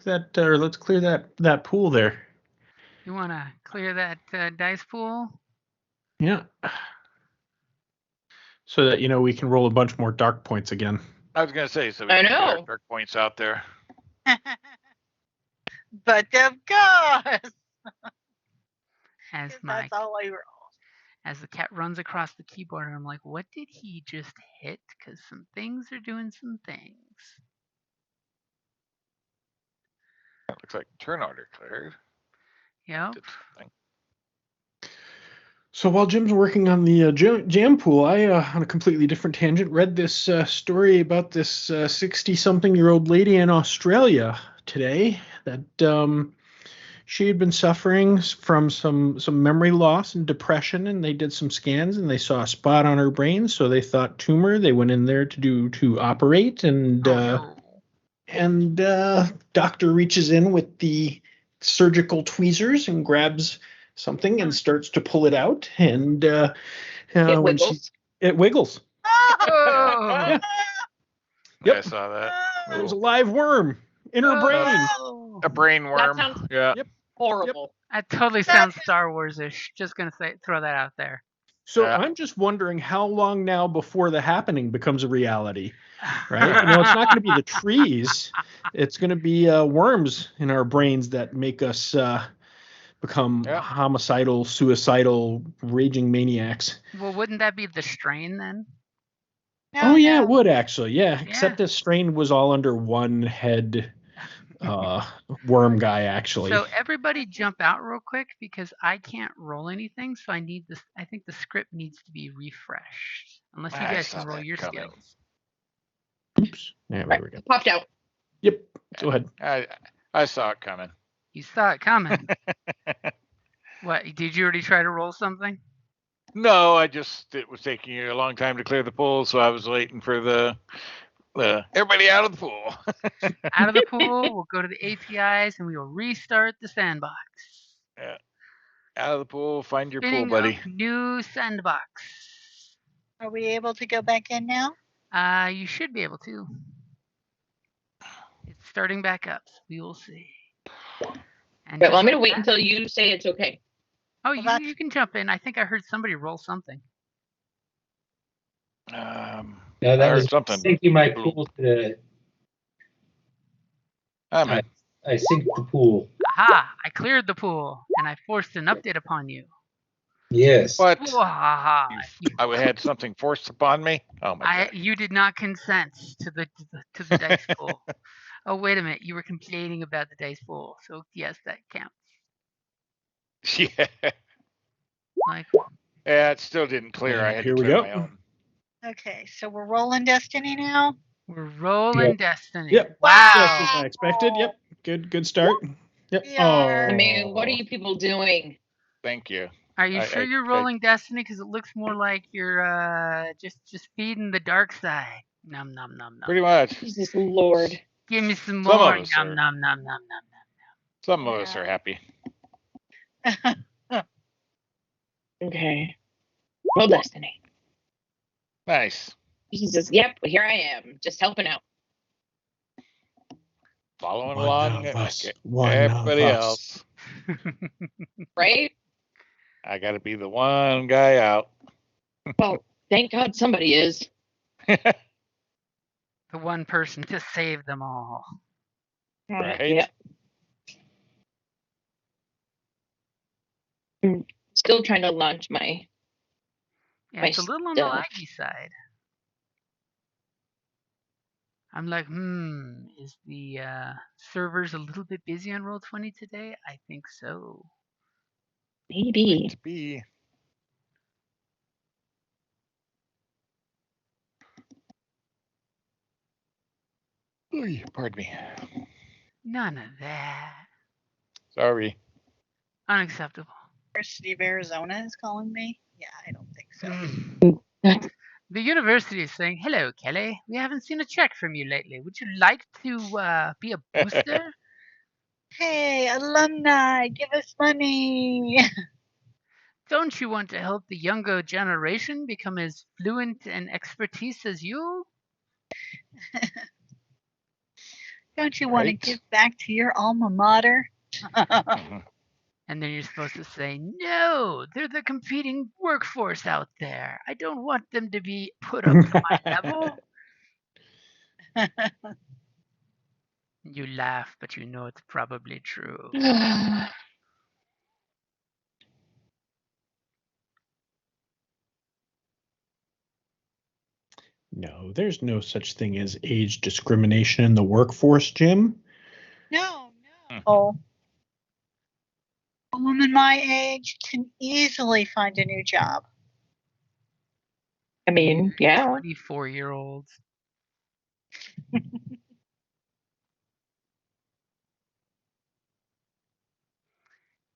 that, or let's clear that pool there. You want to clear that dice pool? Yeah. So that we can roll a bunch more dark points again. I was gonna say, so we can get our dark points out there. But of course. As That's all I roll. As the cat runs across the keyboard, I'm like, what did he just hit? Because some things are doing some things. That looks like turn order cleared. Yep. So while Jim's working on the jam pool, I, on a completely different tangent, read this story about this 60-something-year-old lady in Australia today that she had been suffering from some memory loss and depression, and they did some scans and they saw a spot on her brain, so they thought tumor. They went in there to operate, and doctor reaches in with the surgical tweezers and grabs something and starts to pull it out, and it wiggles. It wiggles. Oh. Yeah. Yep. I saw that. There's a live worm in her brain. A brain worm. That sounds Yep. horrible. That totally sounds Star Wars-ish. Just gonna throw that out there. So I'm just wondering how long now before the happening becomes a reality, right? It's not going to be the trees. It's going to be worms in our brains that make us become homicidal, suicidal, raging maniacs. Well, wouldn't that be the strain then? Oh, yeah, it would actually. Yeah, except this strain was all under one head worm guy, actually. So everybody jump out real quick because I can't roll anything, so I need this. I think the script needs to be refreshed. Unless you guys can roll your skills. Oops. There we go. Popped out. Yep. Go ahead. I saw it coming. You saw it coming. What? Did you already try to roll something? No, it was taking you a long time to clear the pool, so I was waiting for the everybody out of the pool. Out of the pool, we'll go to the APIs and we will restart the sandbox. Yeah. Out of the pool, find your Spinning pool, buddy. New sandbox. Are we able to go back in now? You should be able to. It's starting back up, so we will see. And but want me to wait until you say it's okay? Oh, you can jump in. I think I heard somebody roll something. No, that was something. Sinking my pool to I synced the pool. Aha! I cleared the pool, and I forced an update upon you. Yes. What? I had something forced upon me? Oh my God. You did not consent to the dice pool. Oh, wait a minute. You were complaining about the dice pool. So, yes, that counts. Yeah. Yeah, it still didn't clear. I had to clear my own. Okay, so we're rolling Destiny now? We're rolling Destiny. Yep. Wow. Just as I expected. Yep. Good start. Yep. I mean, what are you people doing? Thank you. Are you sure you're rolling Destiny? Because it looks more like you're just feeding the dark side. Nom nom nom nom. Pretty much. Jesus Lord. Give me some more. Nom nom nom nom nom nom. Some of us are happy. Okay. Roll Destiny. Nice. Jesus, yep, here I am, just helping out. Following along everybody else. Right? I gotta be the one guy out. Well, thank God somebody is. The one person to save them all. Right? Yeah. I'm still trying to launch my... Yeah, it's a little on the laggy side. I'm like, is the servers a little bit busy on Roll20 today? I think so. Maybe. Be. Oy, pardon me. None of that. Sorry. Unacceptable. University of Arizona is calling me? Yeah, I don't think so. The university is saying, hello, Kelly. We haven't seen a check from you lately. Would you like to be a booster? Hey, alumni, give us money. Don't you want to help the younger generation become as fluent and expertise as you? Don't you want to give back to your alma mater? And then you're supposed to say, no, they're the competing workforce out there. I don't want them to be put up to my level. You laugh, but you know it's probably true. No, there's no such thing as age discrimination in the workforce, Jim. No. A woman my age can easily find a new job. I mean, yeah. 24-year-olds.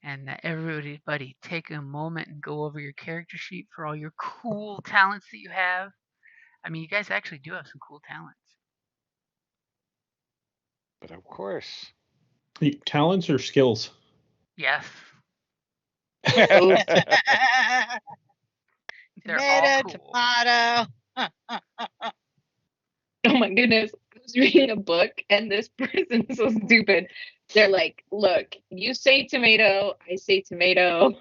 And everybody take a moment and go over your character sheet for all your cool talents that you have. I mean, you guys actually do have some cool talents. But of course. Talents or skills? Yes. Tomato, all cool. tomato. Oh my goodness. I was reading a book and this person is so stupid. They're like, look, you say tomato, I say tomato.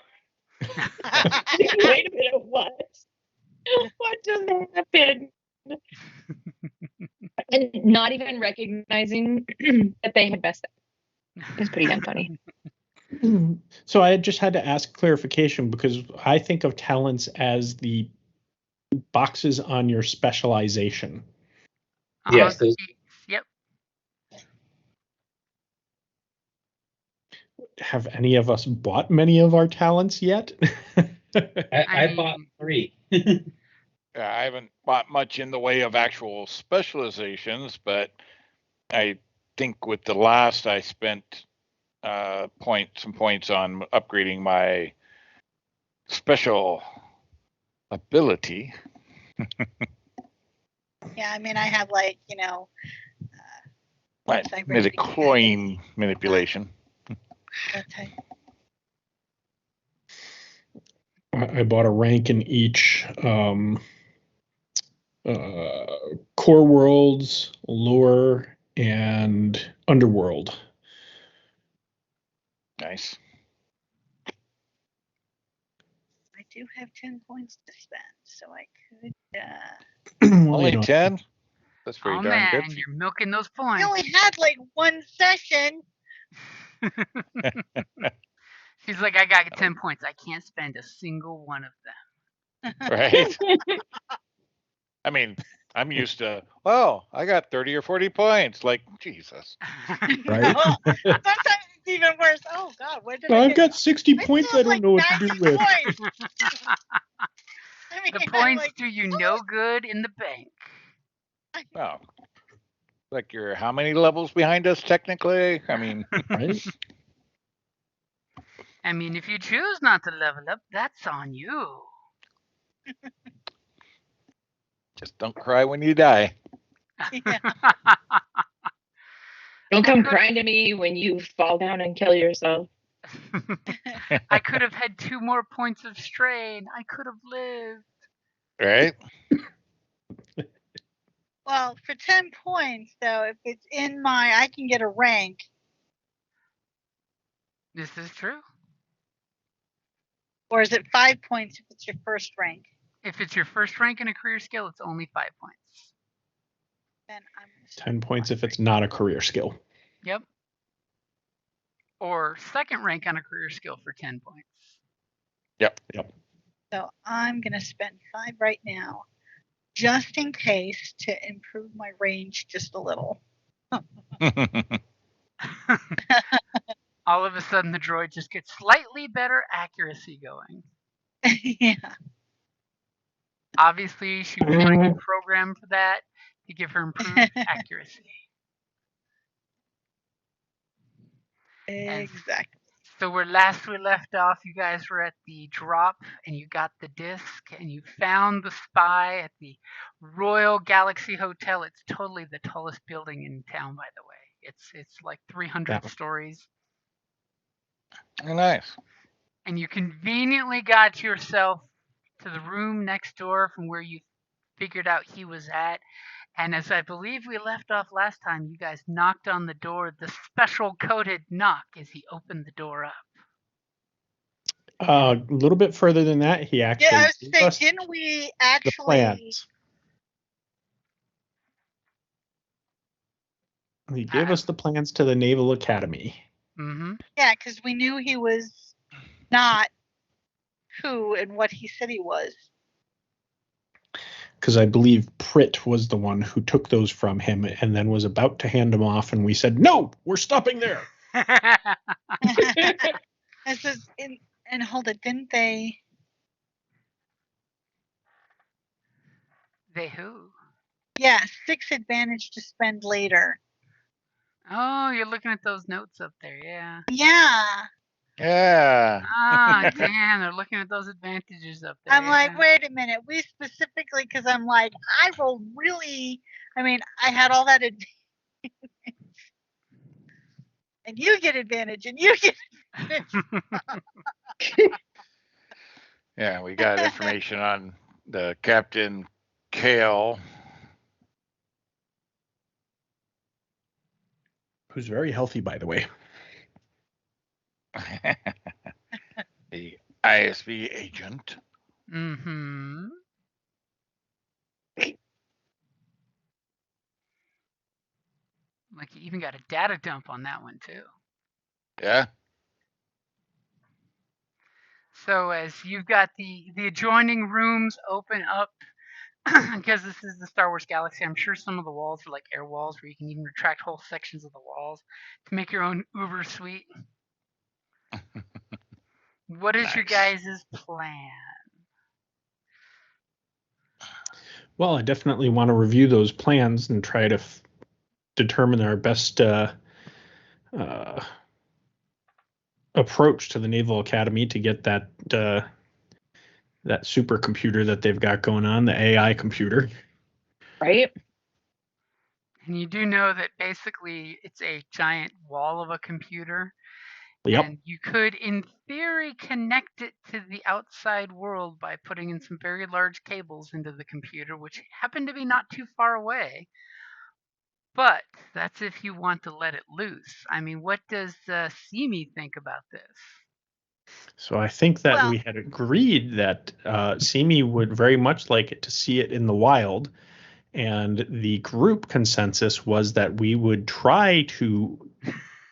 Wait a minute, what? What just happened? And not even recognizing that they had messed up. It's pretty damn funny. So I just had to ask clarification because I think of talents as the boxes on your specialization. Yes. Yep. Have any of us bought many of our talents yet? I bought 3. I haven't bought much in the way of actual specializations, but I think with the last I spent some points on upgrading my special ability. Yeah, I mean, I have Midichlorian manipulation. Okay. I bought a rank in each core worlds, lore, and underworld. Nice. I do have 10 points to spend, so I could. Only 10? That's pretty darn man, good. you're milking those points. I only had one session. She's like, I got 10 points. I can't spend a single one of them. Right? I mean, I'm used to, I got 30 or 40 points. Like, Jesus. Right? Sometimes it's even worse. Oh, God, where did I've got 60 points I don't know what to do with. The points do you no good in the bank. Oh. Like you're how many levels behind us technically? I mean, right? I mean, if you choose not to level up, that's on you. Just don't cry when you die. Yeah. Don't come crying to me when you fall down and kill yourself. I could have had 2 more points of strain. I could have lived. Right? Well, for 10 points, though, if it's in I can get a rank. This is true. Or is it 5 points if it's your first rank? If it's your first rank in a career skill, it's only 5 points. Then I'm 10 points if it's not a career skill. Yep. Or second rank on a career skill for 10 points. Yep. So I'm going to spend 5 right now, just in case, to improve my range just a little. All of a sudden, the droid just gets slightly better accuracy going. Yeah. Obviously, she was trying to program for that to give her improved accuracy. Exactly. So where last we left off, you guys were at the drop, and you got the disc, and you found the spy at the Royal Galaxy Hotel. It's totally the tallest building in town, by the way. It's like 300 stories. Nice. And you conveniently got yourself to the room next door from where you figured out he was at, And as I believe we left off last time, you guys knocked on the door, the special coded knock as he opened the door up. A little bit further than that, he actually Yeah, I was gave saying, us didn't we the actually? plans. He gave us the plans to the Naval Academy. Mm-hmm. Yeah, because we knew he was not who and what he said he was. Because I believe Pritt was the one who took those from him and then was about to hand them off, and we said, "No, we're stopping there." This is and hold it, didn't they? They who? Yeah, 6 advantage to spend later. Oh, you're looking at those notes up there, yeah. Yeah. Yeah. Ah, damn, they're looking at those advantages up there. I'm like, wait a minute. We specifically, because I'm like, I rolled really. I mean, I had all that advantage. And you get advantage, and you get advantage. Yeah, we got information on the Captain Kale. Who's very healthy, by the way. The ISB agent. Mm-hmm. Like you even got a data dump on that one too. Yeah. So as you've got the adjoining rooms open up, because this is the Star Wars galaxy, I'm sure some of the walls are like air walls where you can even retract whole sections of the walls to make your own Uber suite. What is your guys' plan? Well, I definitely want to review those plans and try to determine our best approach to the Naval Academy to get that that supercomputer that they've got going on, the AI computer. Right? And you do know that basically it's a giant wall of a computer. Yep. And you could, in theory, connect it to the outside world by putting in some very large cables into the computer, which happen to be not too far away. But that's if you want to let it loose. I mean, what does Simi think about this? So I think that we had agreed that Simi would very much like it to see it in the wild. And the group consensus was that we would try to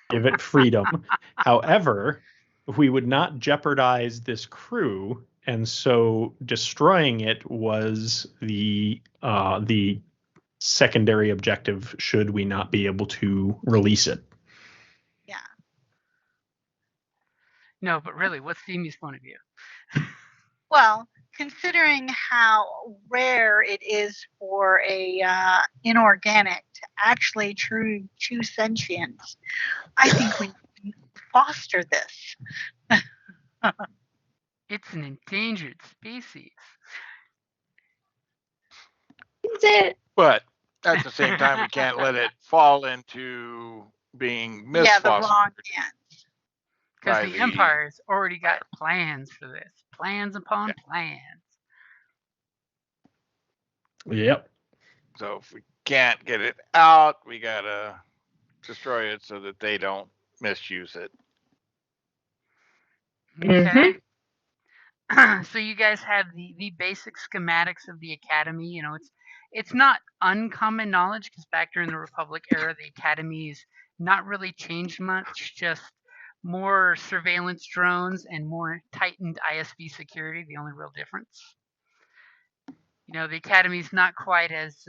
give it freedom. However, we would not jeopardize this crew, and so destroying it was the secondary objective should we not be able to release it. Yeah. No, but really, what's Simi's point of view? Well, considering how rare it is for a inorganic to actually choose sentience, I think we foster this. It's an endangered species. Is it? But at the same time, we can't let it fall into being misfostered. Yeah, the wrong hands. Because the Empire's already got plans for this. Plans upon plans. Yep. So if we can't get it out, we gotta destroy it so that they don't misuse it. Okay. So you guys have the basic schematics of the Academy. You know, it's not uncommon knowledge because back during the Republic era, the Academy's not really changed much. Just more surveillance drones and more tightened ISB security. The only real difference. You know, the Academy's not quite as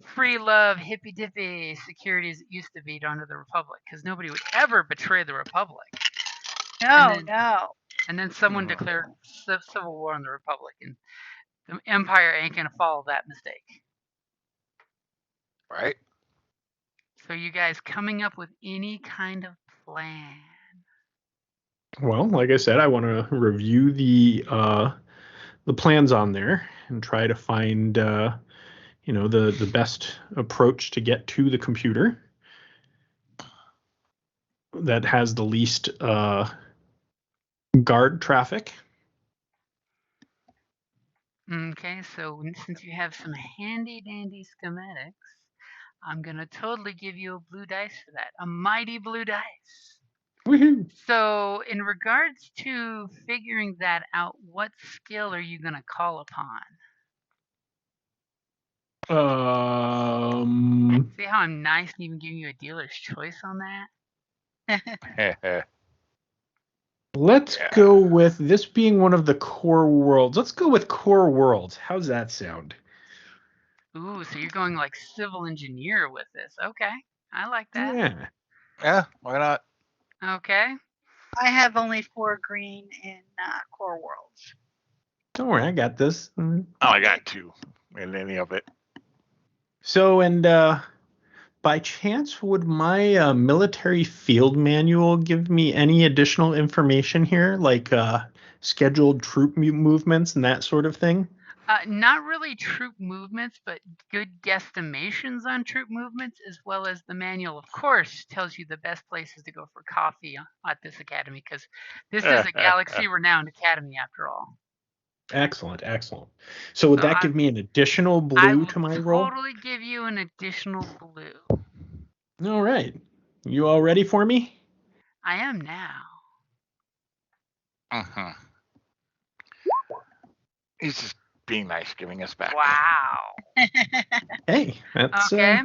free love, hippy dippy security as it used to be under the Republic, because nobody would ever betray the Republic. No. And then someone declared civil war on the Republic, and the Empire ain't gonna follow that mistake. Right. So you guys coming up with any kind of plan? Well, like I said, I want to review the plans on there and try to find the best approach to get to the computer that has the least guard traffic. Okay, so since you have some handy dandy schematics, I'm going to totally give you a blue dice for that. A mighty blue dice. Woohoo! So, in regards to figuring that out, what skill are you going to call upon? See how I'm nice and even giving you a dealer's choice on that? Let's go with this being one of the core worlds. Let's go with core worlds. How's that sound? Ooh, so you're going like civil engineer with this. Okay, I like that. Yeah. Yeah, why not? Okay. I have only 4 green in core worlds. Don't worry, I got this. Oh, I got 2 in any of it. So, and by chance, would my military field manual give me any additional information here, like scheduled troop movements and that sort of thing? Not really troop movements, but good guesstimations on troop movements, as well as the manual, of course, tells you the best places to go for coffee at this academy, because this is a galaxy-renowned academy, after all. Excellent, excellent. So would that give me an additional blue to my roll? I will totally give you an additional blue. All right. You all ready for me? I am now. Uh-huh. He's just being nice, giving us back. Wow. Hey, that's... Okay.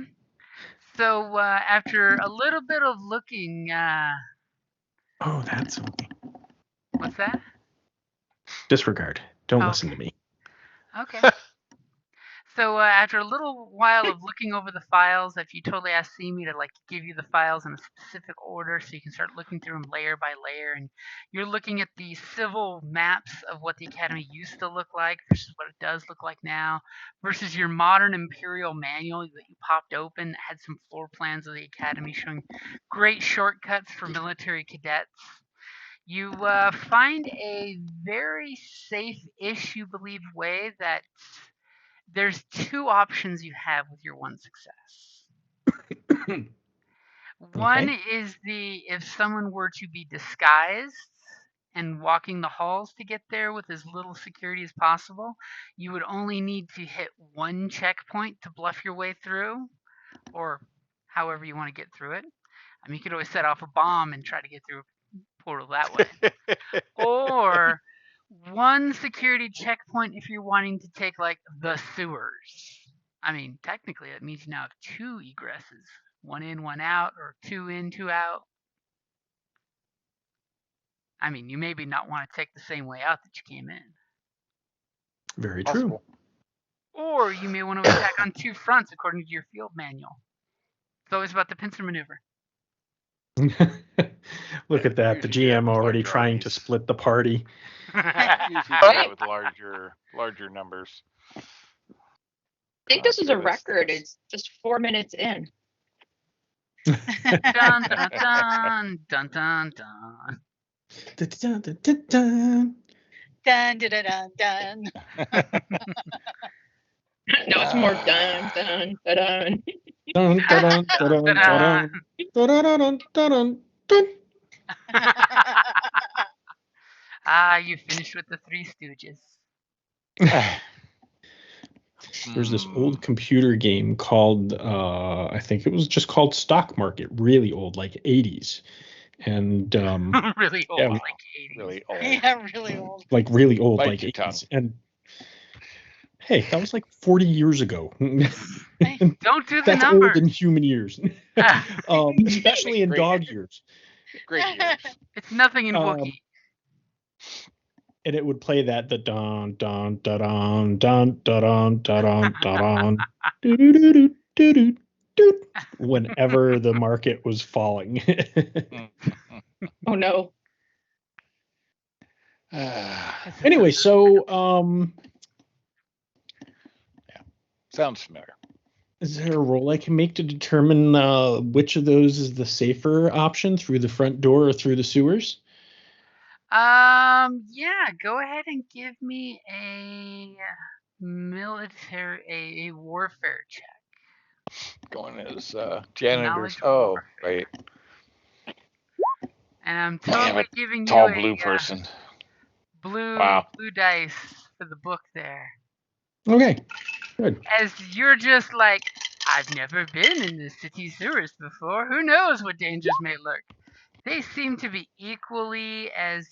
So after a little bit of looking... Oh, that's okay. What's that? Disregard. Don't listen to me. Okay. So after a little while of looking over the files, if you totally ask me to like give you the files in a specific order, so you can start looking through them layer by layer, and you're looking at the civil maps of what the academy used to look like versus what it does look like now, versus your modern Imperial manual that you popped open that had some floor plans of the academy showing great shortcuts for military cadets. You find a very safe-ish, you believe, way that there's 2 options you have with your 1 success. One is if someone were to be disguised and walking the halls to get there with as little security as possible, you would only need to hit 1 checkpoint to bluff your way through, or however you want to get through it. I mean, you could always set off a bomb and try to get through a portal that way. Or 1 security checkpoint if you're wanting to take like the sewers. I mean, technically that means you now have 2 egresses. 1 in, 1 out, or 2 in, 2 out. I mean, you maybe not want to take the same way out that you came in. Very true. Or you may want to attack on 2 fronts according to your field manual. It's always about the pincer maneuver. Look at that. The GM already trying to split the party. Usually with larger numbers. I think this is a record. It's just 4 minutes in. Dun dun dun dun dun dun. Dun dun dun dun dun. Dun dun dun dun. No, it's more dun dun dun Dun dun dun dun dun dun dun. You finished with the 3 Stooges. There's this old computer game called, I think it was just called Stock Market, really old, like 80s. And really old, yeah, like 80s. Really old. Yeah, really old. Like really old, Bite like your 80s. tongue. And hey, that was like 40 years ago. Don't do the That's numbers. old in human years. Especially in dog years. Great years. It's nothing in Wookiee. And it would play that the dun dun dun dun dun dun dun dun dun whenever the market was falling. Oh no. Anyway, so yeah, sounds familiar. Is there a roll I can make to determine which of those is the safer option, through the front door or through the sewers? Yeah, go ahead and give me a a warfare check. Going as janitors. Warfare. Right. And I'm totally giving you tall a blue person. Blue Wow. blue dice for the book there. Okay, good. As you're just like, I've never been in the city sewers before. Who knows what dangers may lurk? They seem to be equally as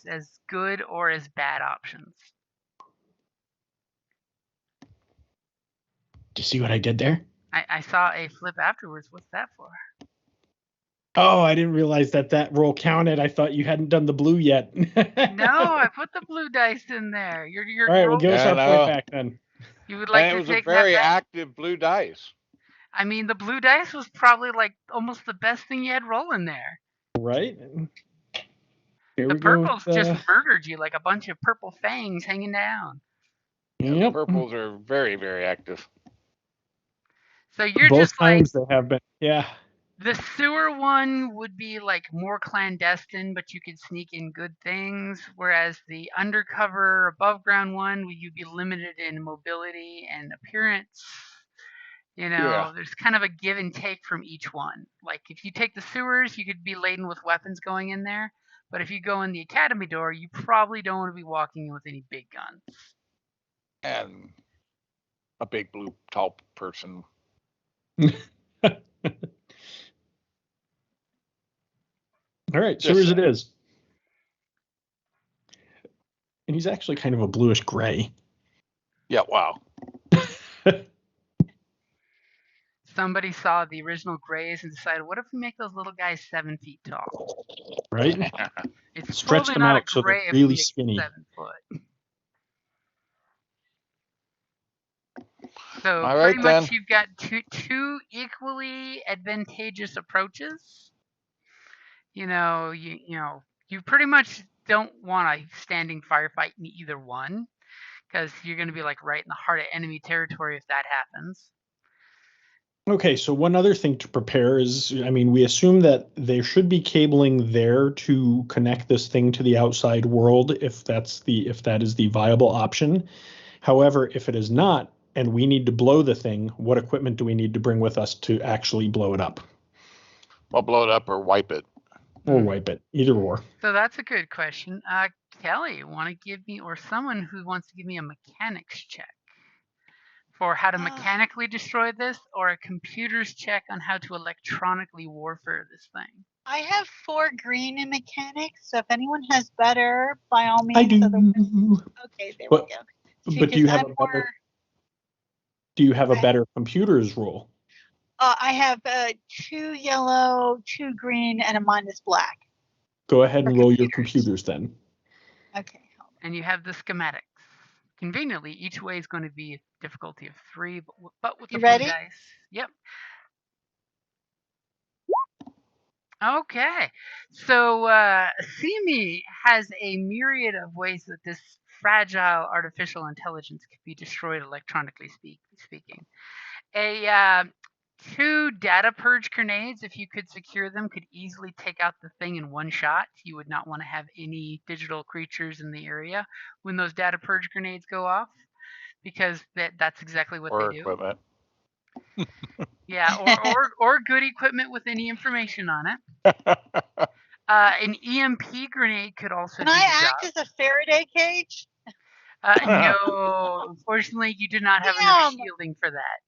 good or as bad options. Do you see what I did there? I saw a flip afterwards. What's that for? Oh, I didn't realize that roll counted. I thought you hadn't done the blue yet. No, I put the blue dice in there. Your All right, well, give us our point back then. You would like to take that back? It was a very active blue dice. I mean, the blue dice was probably like almost the best thing you had rolling there. Right. The purples just murdered you like a bunch of purple fangs hanging down. Yeah, the purples are very, very active. So you're both just times like, they have been. Yeah. The sewer one would be like more clandestine, but you could sneak in good things. Whereas the undercover above ground one, you'd be limited in mobility and appearance. There's kind of a give and take from each one. Like if you take the sewers, you could be laden with weapons going in there. But if you go in the academy door, you probably don't want to be walking in with any big guns. And a big blue tall person. All right, sewers it is. And he's actually kind of a bluish gray. Yeah, wow. Somebody saw the original grays and decided, what if we make those little guys 7 feet tall? Right? It's stretch totally them not out a so gray they're if really you make skinny. 7 foot. So All pretty right, much then. you've got two equally advantageous approaches. You pretty much don't want a standing firefight in either one, because you're going to be like right in the heart of enemy territory if that happens. Okay, so one other thing to prepare is, we assume that there should be cabling there to connect this thing to the outside world if that is the viable option. However, if it is not, and we need to blow the thing, what equipment do we need to bring with us to actually blow it up? Well, blow it up or wipe it. Or wipe it, either or. So that's a good question. Kelly, want to give me, or someone who wants to give me a mechanics check for how to mechanically destroy this, or a computer's check on how to electronically warfare this thing? I have 4 green in mechanics, so if anyone has better, by all means. I do. Okay, there we go. See, but do you have a better computer's rule? I have 2 yellow, 2 green, and a minus black. Go ahead and roll your computers then. Okay. And you have the schematics. Conveniently, each way is going to be a difficulty of 3, but with the blue dice. Yep. Okay. So Simi has a myriad of ways that this fragile artificial intelligence could be destroyed electronically speaking. 2 data purge grenades, if you could secure them, could easily take out the thing in one shot. You would not want to have any digital creatures in the area when those data purge grenades go off, because that's exactly what they do. Equipment. Yeah, or good equipment with any information on it. An EMP grenade could also do the job. Can I act as a Faraday cage? No, unfortunately, you do not have enough shielding for that.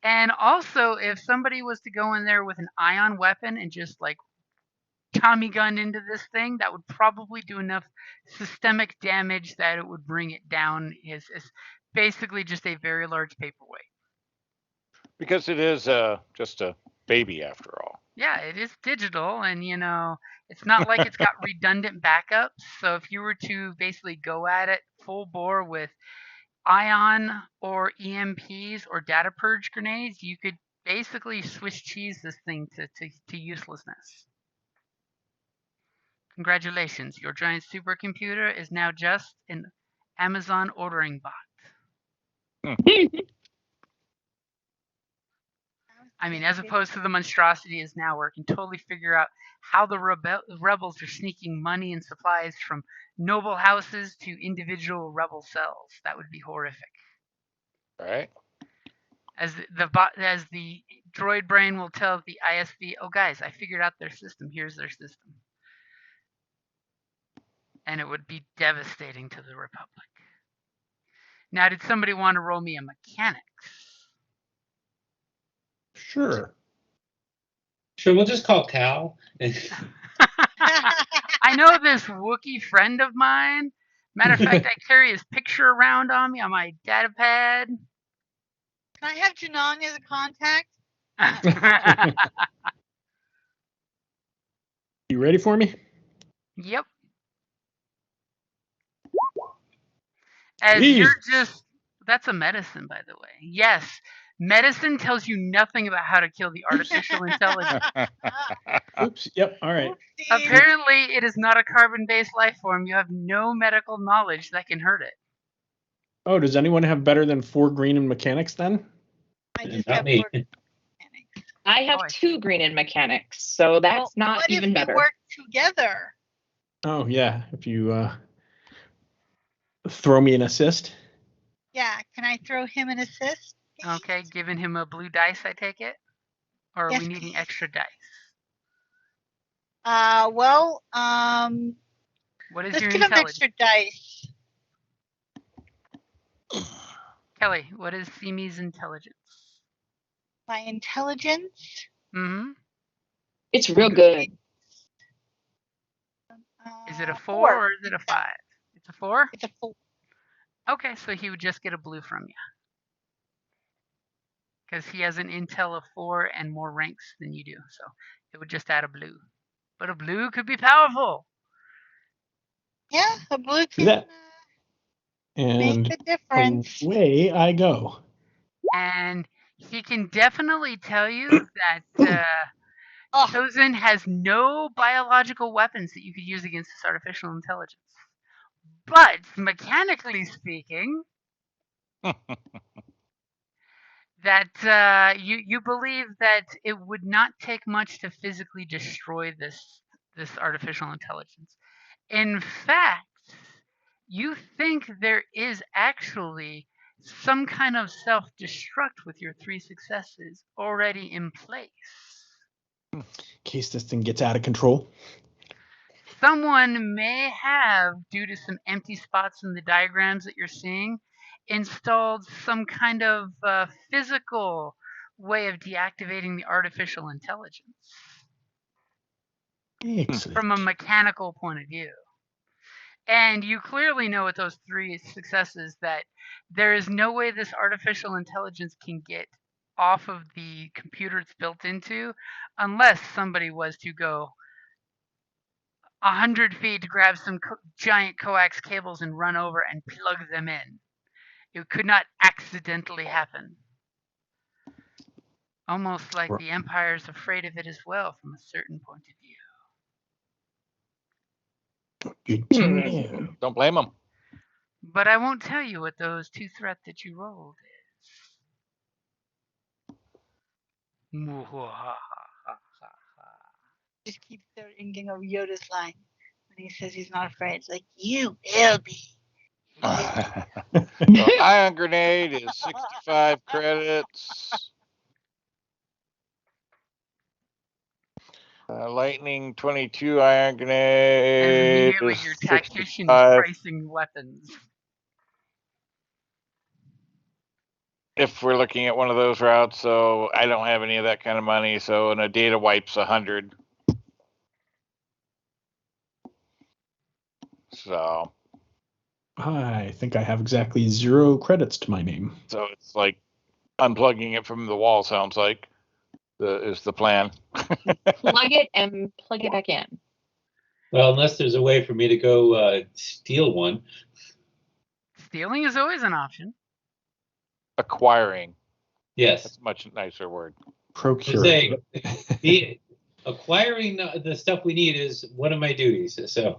And also, if somebody was to go in there with an ion weapon and just like Tommy gun into this thing, that would probably do enough systemic damage that it would bring it down as basically just a very large paperweight. Because it is just a baby after all. Yeah, it is digital, and it's not like it's got redundant backups. So if you were to basically go at it full bore with ion or EMPs or data purge grenades, you could basically Swiss cheese this thing to uselessness. Congratulations, your giant supercomputer is now just an Amazon ordering bot. As opposed to the monstrosity is now, where it can totally figure out how the rebels are sneaking money and supplies from noble houses to individual rebel cells. That would be horrific. Right. As the droid brain will tell the ISB, oh guys, I figured out their system. Here's their system. And it would be devastating to the Republic. Now, did somebody want to roll me a mechanics? Sure. Sure, we'll just call Cal. I know this Wookiee friend of mine. Matter of fact, I carry his picture around on me on my data pad. Can I have Janong as a contact? You ready for me? Yep. As Jeez. you're just, that's a medicine, by the way. Yes, medicine tells you nothing about how to kill the artificial intelligence. Oops. Yep. All right. Oopsies. Apparently, it is not a carbon-based life form. You have no medical knowledge that can hurt it. Oh, does anyone have better than 4 green in mechanics then? I just Not have me. 4 mechanics. I have Oh, I 2 green in mechanics, so that's Well, not what even if better. we work together? Oh, yeah. If you throw me an assist. Yeah, can I throw him an assist? please? Okay, giving him a blue dice, I take it? Or are Yes, we needing please. extra dice? Well, What is let's your give him intelligence? extra dice. Kelly, what is Simi's intelligence? My intelligence. Mm-hmm. It's real good. Is it a 4 4. or is it a 5? It's a 4? It's a 4. Okay, so he would just get a blue from you. Because he has an intel of 4 and more ranks than you do. So it would just add a blue. But a blue could be powerful. Yeah, a blue Do can that. make And the difference. away I go. And he can definitely tell you that Oh, Chosen has no biological weapons that you could use against this artificial intelligence. But mechanically speaking, that you believe that it would not take much to physically destroy this artificial intelligence. In fact, you think there is actually some kind of self-destruct with your 3 successes already in place. In case this thing gets out of control. Someone may have, due to some empty spots in the diagrams that you're seeing, installed some kind of physical way of deactivating the artificial intelligence Excellent. from a mechanical point of view. And you clearly know with those 3 successes that there is no way this artificial intelligence can get off of the computer it's built into unless somebody was to go 100 feet to grab some giant coax cables and run over and plug them in. It could not accidentally happen. Almost like the Empire's afraid of it as well from a certain point of view. Good to know. Don't blame them. But I won't tell you what those 2 threats that you rolled is. just keep thinking of Yoda's line when he says he's not afraid. It's like, you will be. So ion grenade is 65 credits. Lightning 22 ion And grenade immediately is your tactician is 65. pricing weapons. If we're looking at one of those routes, so I don't have any of that kind of money. So and a data wipe's 100. So I think I have exactly 0 credits to my name. so it's like unplugging it from the wall. Sounds like is the plan. Plug it and plug it back in. Well, unless there's a way for me to go steal one. Stealing is always an option. Acquiring. Yes. That's a much nicer word. Procure. The acquiring the stuff we need is one of my duties. So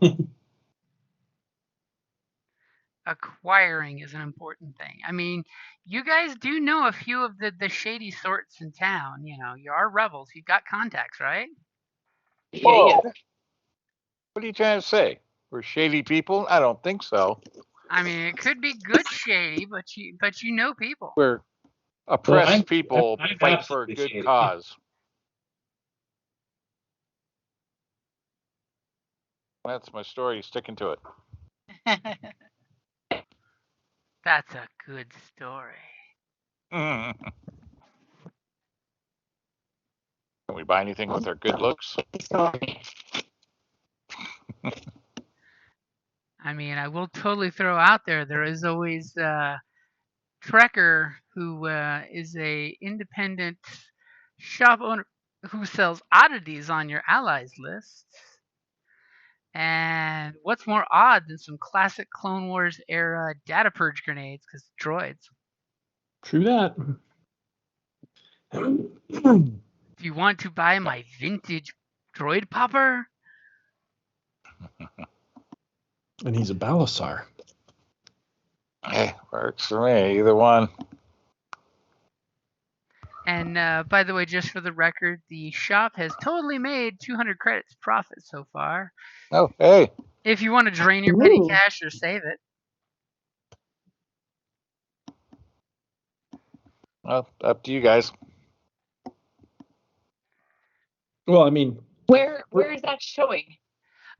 Acquiring is an important thing. I mean, you guys do know a few of the shady sorts in town. You know, you are rebels. You've got contacts, right? Yeah. What are you trying to say? We're shady people? I don't think so. I mean, it could be good shady, but you know people. We're oppressed I'm people fight for a absolutely good shady. cause. That's my story. Sticking to it. That's a good story. Can we buy anything with our good looks? I mean, I will totally throw out there is always Trekker, who is a independent shop owner who sells oddities on your allies list. And what's more odd than some classic Clone Wars era data purge grenades? Because droids. True that. Do you want to buy my vintage droid popper? And he's a Balasar. Hey, works for me. Either one. And by the way, just for the record, the shop has totally made 200 credits profit so far. Oh, hey. If you want to drain your petty Ooh. cash or save it. Well, up to you guys. Well, I mean, Where is that showing?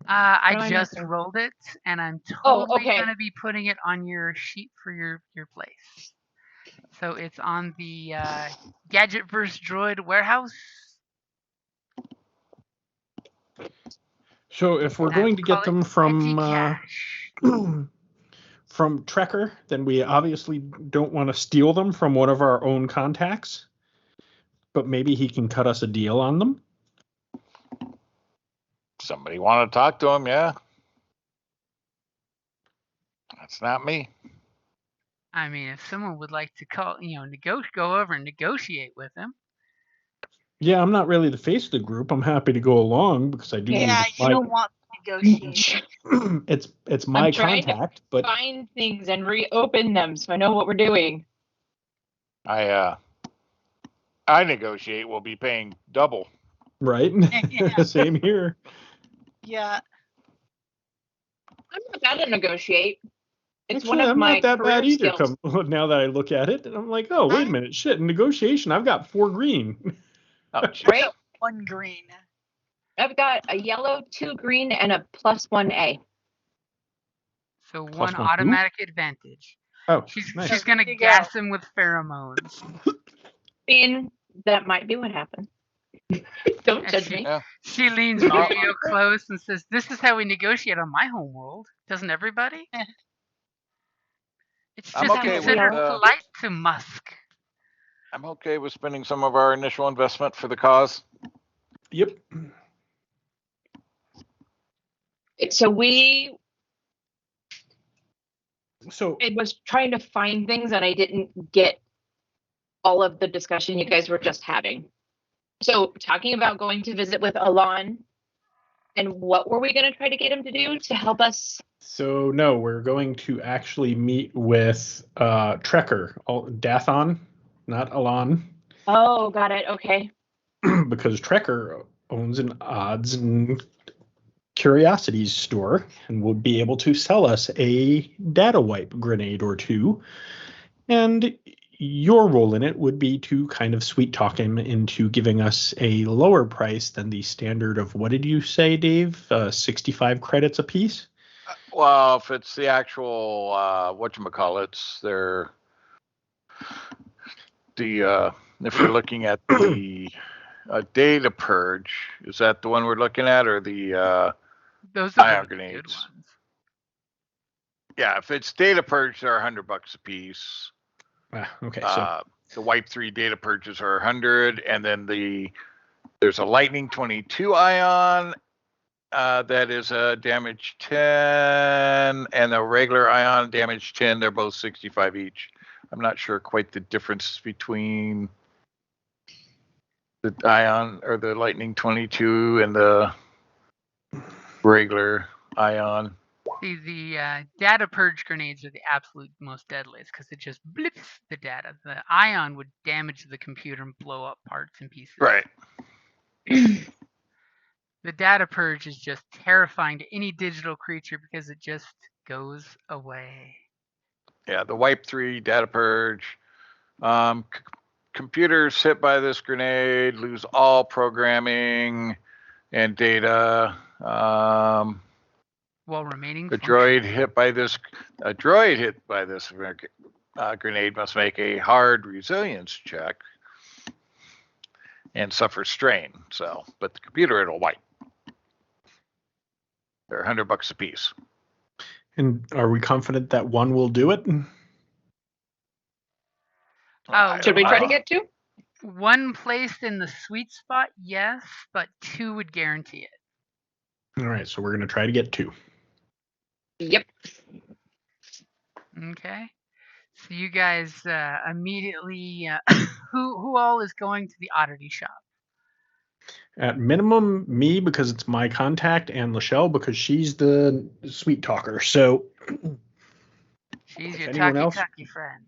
I What am I just missing? rolled it, and I'm Oh, totally okay. going to be putting it on your sheet for your place. So it's on the Gadget vs. Droid warehouse. so if we're I going will to call get it them petty from cash. from Trekker, then we obviously don't want to steal them from one of our own contacts. But maybe he can cut us a deal on them. Somebody want to talk to him? Yeah. That's not me. I mean, if someone would like to go over and negotiate with him. Yeah, I'm not really the face of the group. I'm happy to go along because I do. Yeah, you don't want negotiation. It's my I'm trying contact, but Find things and reopen them so I know what we're doing. I negotiate. We'll be paying double. right. Yeah. Same here. Yeah. I'm not bad at negotiate. It's Actually, one of I'm my not that career bad either. skills. Now that I look at it, and I'm like, oh, wait a minute, shit! In negotiation, I've got 4 green. Oh, Right? 1 green. I've got a yellow, 2 green, and a +1A. So Plus one one who? automatic advantage. Oh, She's nice. going to There you gas him with pheromones. That might be what happened. Don't And judge me. Yeah. she leans real close and says, "This is how we negotiate on my homeworld. Doesn't everybody?" It's I'm just okay with, considered polite to Musk. I'm okay with spending some of our initial investment for the cause. Yep. So So I was trying to find things and I didn't get all of the discussion you guys were just having. So talking about going to visit with Alon, and what were we going to try to get him to do to help us? So no, we're going to actually meet with Trekker, Dathon, not Alon, Oh, got it. Okay. because Trekker owns an odds and curiosities store and will be able to sell us a data wipe grenade or two. And your role in it would be to kind of sweet talk him into giving us a lower price than the standard of, what did you say, Dave? 65 credits a piece? Well, if it's the actual whatchamacallits, they're if you're looking at the data purge, is that the one we're looking at, or the Those are ion the good grenades? ones. Yeah, if it's data purge, they're $100 a piece. Okay, so The wipe 3 data purges are 100, and then there's a lightning 22 ion that is a damage 10, and a regular ion damage 10. They're both 65 each. I'm not sure quite the difference between the ion or the lightning 22 and the regular ion. See, the data purge grenades are the absolute most deadliest because it just blips the data. The ion would damage the computer and blow up parts and pieces. Right. The data purge is just terrifying to any digital creature because it just goes away. Yeah, the wipe 3 data purge. Computers hit by this grenade lose all programming and data. Well, while remaining A functional. droid hit by this grenade must make a hard resilience check and suffer strain. So, but the computer it'll wipe. They're $100 a piece. And are we confident that one will do it? Should we try to get 2? One placed in the sweet spot, yes, but 2 would guarantee it. All right, so we're going to try to get 2. Yep. Okay. So you guys immediately, who all is going to the oddity shop? At minimum, me, because it's my contact, and Lachelle, because she's the sweet talker. So, She's your anyone else? talkie friend.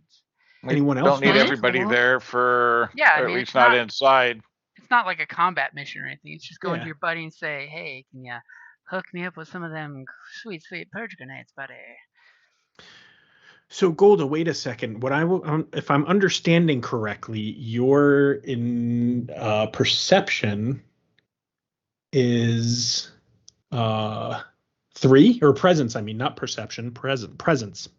Anyone else Don't need want to everybody come along? there for, Yeah, I or mean, at least it's not not- inside. It's not like a combat mission or anything. It's just going Yeah. to your buddy and say, hey, can you hook me up with some of them sweet purge grenades, buddy? So, Golda, wait a second. What I will, if I'm understanding correctly, your in perception is 3, or presence. I mean, not perception. Presence.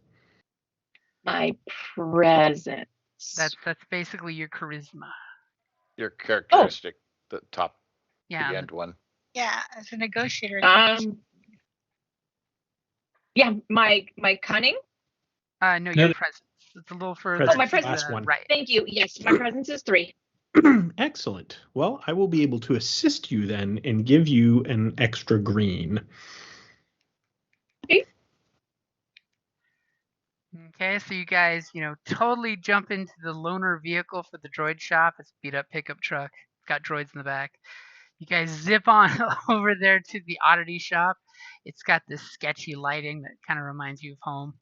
My presence. That's basically your charisma. Your characteristic, the top, Yeah. the end one. Yeah, as a negotiator. Yeah, my cunning. No, your presence. It's a little further. Presence, my to presence. last one. Right. Thank you. Yes, my presence is 3. Excellent. Well, I will be able to assist you then and give you an extra green. Okay, so you guys, totally jump into the loaner vehicle for the droid shop. It's a beat up pickup truck. Got droids in the back. You guys zip on over there to the oddity shop. It's got this sketchy lighting that kind of reminds you of home.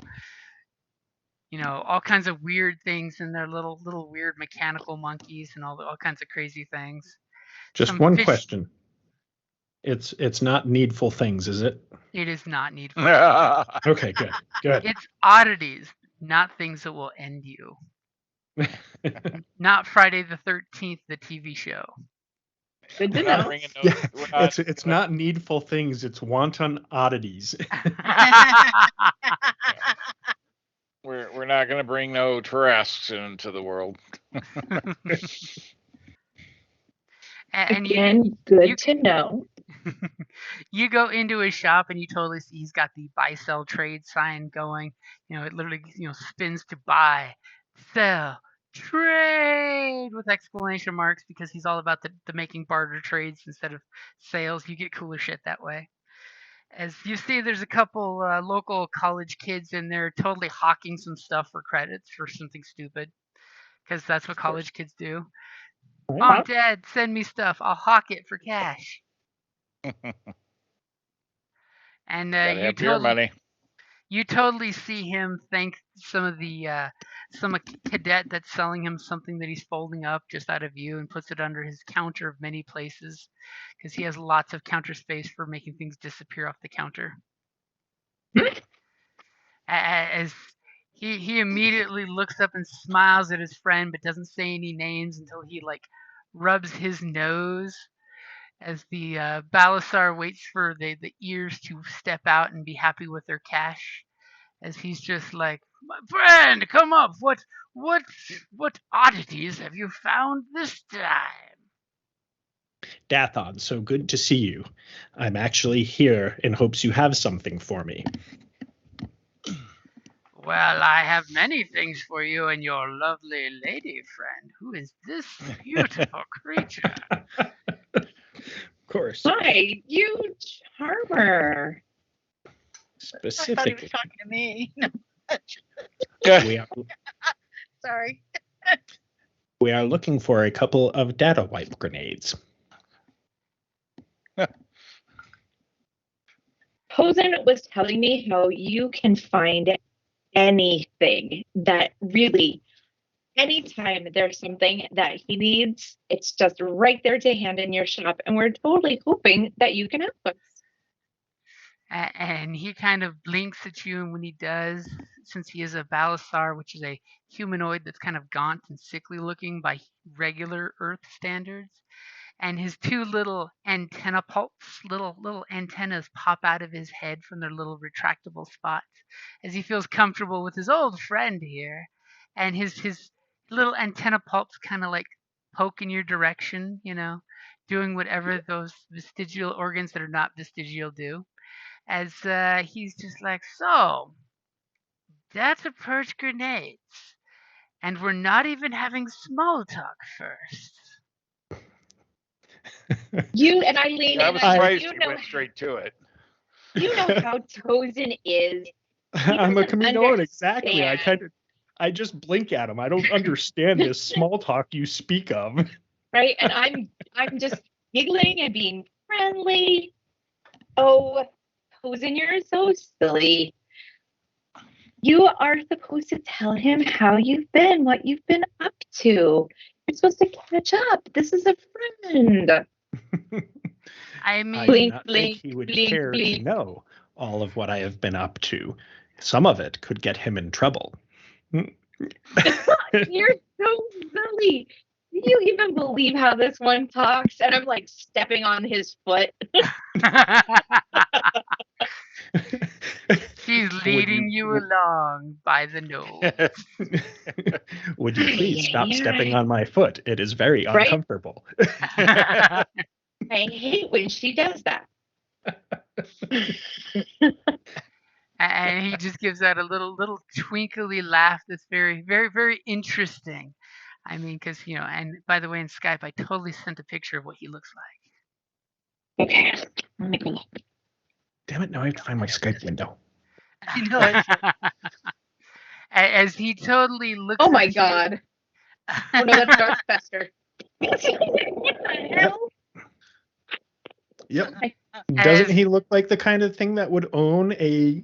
All kinds of weird things in there, little weird mechanical monkeys and all kinds of crazy things. Just Some one fish- question. It's not needful things, is it? It is not needful. Okay, good. It's oddities, not things that will end you. Not Friday the 13th, the TV show. Good to We're not know. bringing those- Yeah, we're not- it's not needful things. It's wanton oddities. We're not going to bring no Tarrasques into the world. and Again, good to know. You go into his shop and you totally see he's got the buy sell trade sign going. It literally spins to buy, sell, trade with exclamation marks, because he's all about the making barter trades instead of sales. You get cooler shit that way. As you see, there's a couple local college kids in there totally hawking some stuff for credits for something stupid, because that's what college kids do. Mom, Dad, send me stuff. I'll hawk it for cash. And Gotta have beer money. you totally see him thank some cadet that's selling him something that he's folding up just out of view and puts it under his counter of many places, because he has lots of counter space for making things disappear off the counter. As he immediately looks up and smiles at his friend, but doesn't say any names until he rubs his nose, as the Balasar waits for the ears to step out and be happy with their cash, as he's just like, my friend, come up. What oddities have you found this time? Dathon, so good to see you. I'm actually here in hopes you have something for me. Well, I have many things for you and your lovely lady friend. Who is this beautiful creature? Of course. Hi, you charmer. I thought he was Specifically, talking to me. we are, Sorry. we are looking for a couple of data wipe grenades. Posen was telling me how you can find anything that really, anytime there's something that he needs, it's just right there to hand in your shop. And we're totally hoping that you can help us. And he kind of blinks at you, and when he does, since he is a Balasar, which is a humanoid that's kind of gaunt and sickly looking by regular Earth standards, and his two little antenna pulps, little antennas pop out of his head from their little retractable spots as he feels comfortable with his old friend here, and his little antenna pulps kind of like poke in your direction, doing whatever those vestigial organs that are not vestigial do. As he's just like, so that's a purge grenades, and we're not even having small talk first. You and Eileen, I and was I, surprised you he know, went straight to it. you know how Tozen is. I'm a doesn't chameleon, exactly. understand. I just blink at him. I don't understand this small talk you speak of. Right? And I'm just giggling and being friendly. Oh, Tozen, you're so silly. You are supposed to tell him how you've been, what you've been up to. You're supposed to catch up. This is a friend. I I mean, do Blink, not blink, think he would blink, care to blink. know all of what I have been up to. Some of it could get him in trouble. You're so silly. Do you even believe how this one talks? And I'm like stepping on his foot. she's leading you along by the nose. Would you please stop Yeah. stepping on my foot? It is very Right? uncomfortable. I hate when she does that. And he just gives out a little twinkly laugh that's very, very, very interesting. I mean, because, and by the way, in Skype, I totally sent a picture of what he looks like. Okay. Let me go look. Damn it, now I have to find my Skype window. I know it. As he totally looks Oh my at you. god. Oh no, that's Darth Fester. What the hell? Yep. As- Doesn't he look like the kind of thing that would own a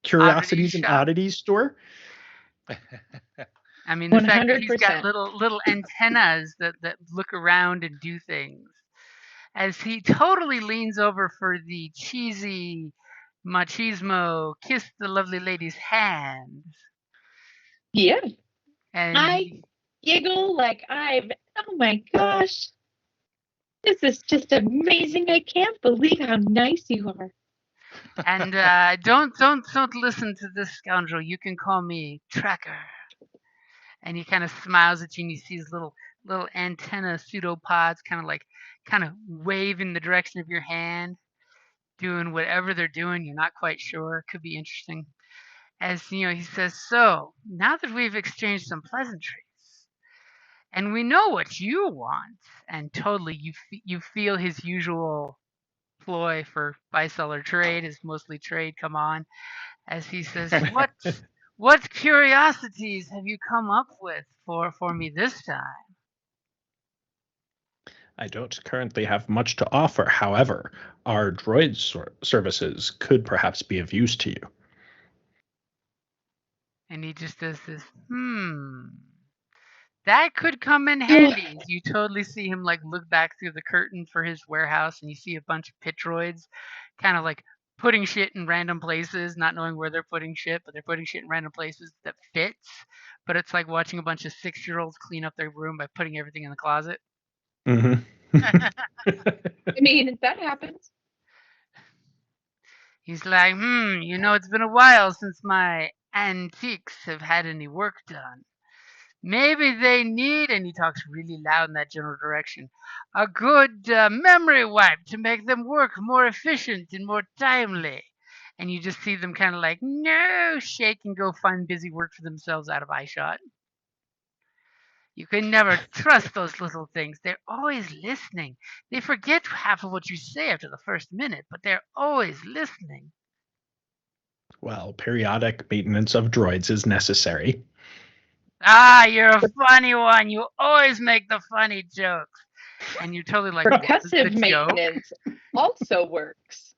curiosities and shop. oddities store? I mean, the fact that he's got 100%. little antennas that look around and do things. As he totally leans over for the cheesy machismo kiss the lovely lady's hand. Yeah. And I giggle like oh my gosh. This is just amazing. I can't believe how nice you are. and don't listen to this scoundrel. You can call me Tracker. And he kind of smiles at you, and you see his little antenna pseudopods kind of wave in the direction of your hand, doing whatever they're doing. You're not quite sure. Could be interesting. As he says, so now that we've exchanged some pleasantries, and we know what you want, and totally you feel his usual ploy for buy seller trade is mostly trade. Come on, as he says, what curiosities have you come up with for me this time? I don't currently have much to offer. However, our droid services could perhaps be of use to you. And he just does this, that could come in handy. You totally see him like look back through the curtain for his warehouse, and you see a bunch of pit droids kind of like putting shit in random places, not knowing where they're putting shit, but they're putting shit in random places that fits. But it's like watching a bunch of 6-year-olds clean up their room by putting everything in the closet. Mm-hmm. I mean, that happens. He's like, it's been a while since my antiques have had any work done. Maybe they need, and he talks really loud in that general direction, a good memory wipe to make them work more efficient and more timely. And you just see them kind of like, no, shake and go find busy work for themselves out of eyeshot. You can never trust those little things. They're always listening. They forget half of what you say after the first minute, but they're always listening. Well, periodic maintenance of droids is necessary. Ah, you're a funny one. You always make the funny jokes. And you're totally like, Percussive the joke? maintenance also works.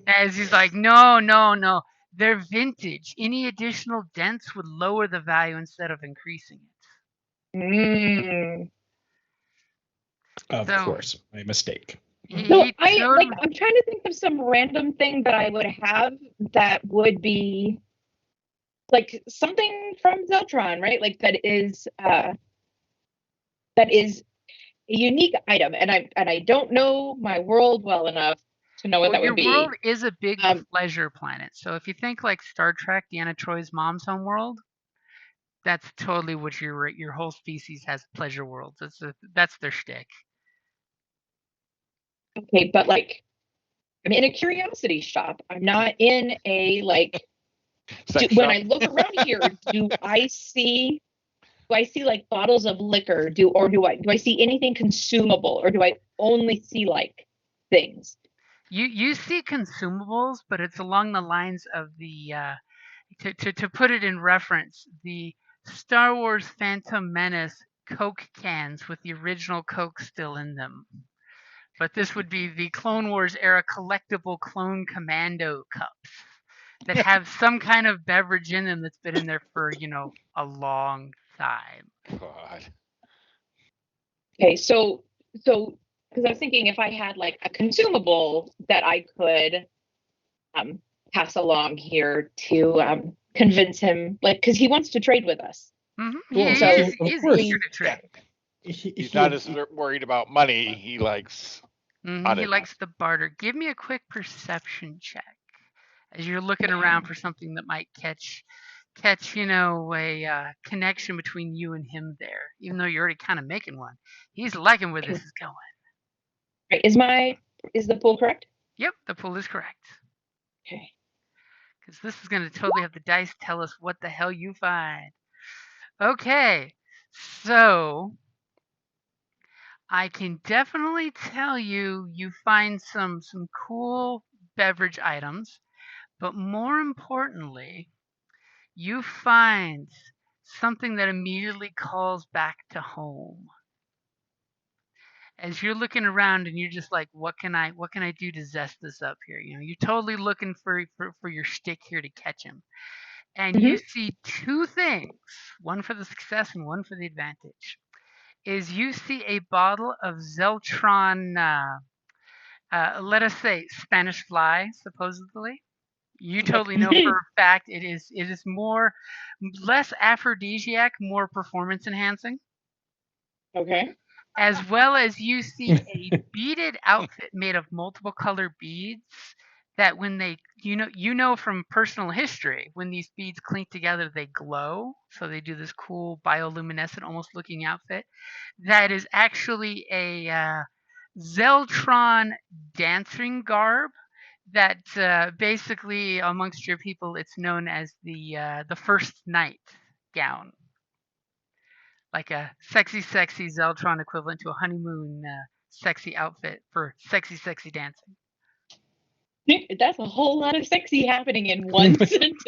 As he's like, no. They're vintage. Any additional dents would lower the value instead of increasing it. Of course, my mistake. So I'm trying to think of some random thing that I would have that would be like something from Zeltron, right? Like that is unique item, and I don't know my world well enough to know what that Your would be. world is a big Um, pleasure planet. So if you think like Star Trek, Deanna Troy's mom's home world, that's totally what your whole species has pleasure worlds. That's their shtick. Okay, but like I'm in a curiosity shop. I'm not in a like. When I look around here, do I see like bottles of liquor? Do I see anything consumable, or do I only see like things? You see consumables, but it's along the lines of the to put it in reference, the Star Wars Phantom Menace Coke cans with the original Coke still in them. But this would be the Clone Wars era collectible clone commando cups that have some kind of beverage in them that's been in there for, a long time. God. Okay, so because I was thinking if I had like a consumable that I could pass along here to convince him, like, because he wants to trade with us. Mm-hmm. Well, He's of course. eager to trade. He's not as worried about money. He likes. He likes the barter. Give me a quick perception check as you're looking around for something that might catch a connection between you and him there. Even though you're already kind of making one, he's liking where this is going. Right. Is the pool correct? Yep, the pool is correct. Okay. Because this is going to totally have the dice tell us what the hell you find. Okay, so I can definitely tell you find some cool beverage items, but more importantly, you find something that immediately calls back to home. As you're looking around and you're just like, what can I do to zest this up here? You're totally looking for your shtick here to catch him. And you see two things, one for the success and one for the advantage. Is you see a bottle of Zeltron, let us say Spanish fly, supposedly. You totally know for a fact it is less aphrodisiac, more performance enhancing. Okay. As well as you see a beaded outfit made of multiple color beads that when they from personal history, when these beads clink together they glow, so they do this cool bioluminescent almost looking outfit that is actually a Zeltron dancing garb that basically amongst your people it's known as the first night gown, like a sexy Zeltron equivalent to a honeymoon sexy outfit for sexy dancing. That's a whole lot of sexy happening in one sentence.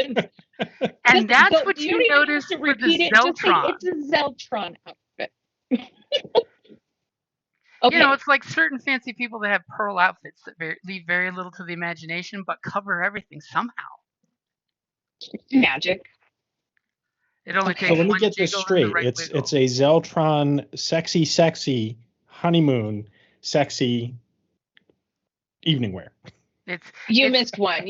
And that's what you notice for the Zeltron. It's a Zeltron outfit. Okay. It's like certain fancy people that have pearl outfits that leave very little to the imagination, but cover everything somehow. Magic. It only takes so let me one get this jiggle straight. and the right wiggle. It's a Zeltron sexy honeymoon sexy evening wear. You missed one.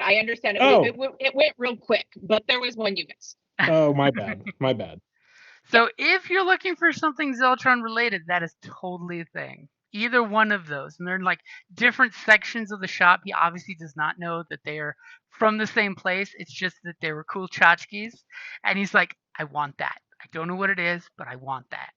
I understand it. Oh. It went real quick, but there was one you missed. Oh, my bad. So if you're looking for something Zeltron related, that is totally a thing. Either one of those. And they're in like different sections of the shop. He obviously does not know that they are from the same place. It's just that they were cool tchotchkes. And he's like, I want that. I don't know what it is, but I want that.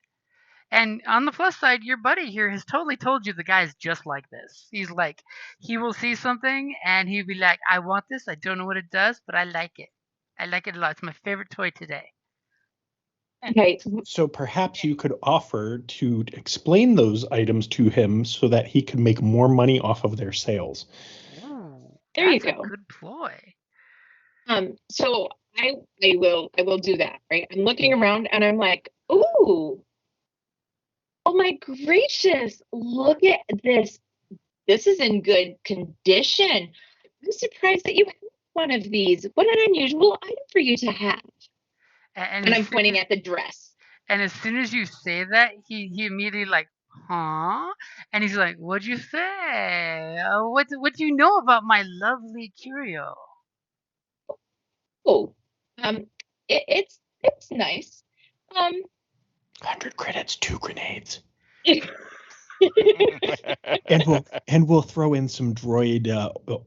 And on the plus side, your buddy here has totally told you the guy's just like this. He's like, he will see something and he'll be like, I want this. I don't know what it does, but I like it. I like it a lot. It's my favorite toy today. Okay. So perhaps you could offer to explain those items to him so that he could make more money off of their sales. Ooh, there you go. That's a good ploy. So I will do that, right? I'm looking around and I'm like, ooh, oh my gracious, look at this. This is in good condition. I'm surprised that you have one of these. What an unusual item for you to have. And I'm pointing at the dress. And as soon as you say that, he immediately like, huh? And he's like, what'd you say? What do you know about my lovely curio? Oh, it's nice. 100 credits, 2 grenades. And we'll throw in some droid.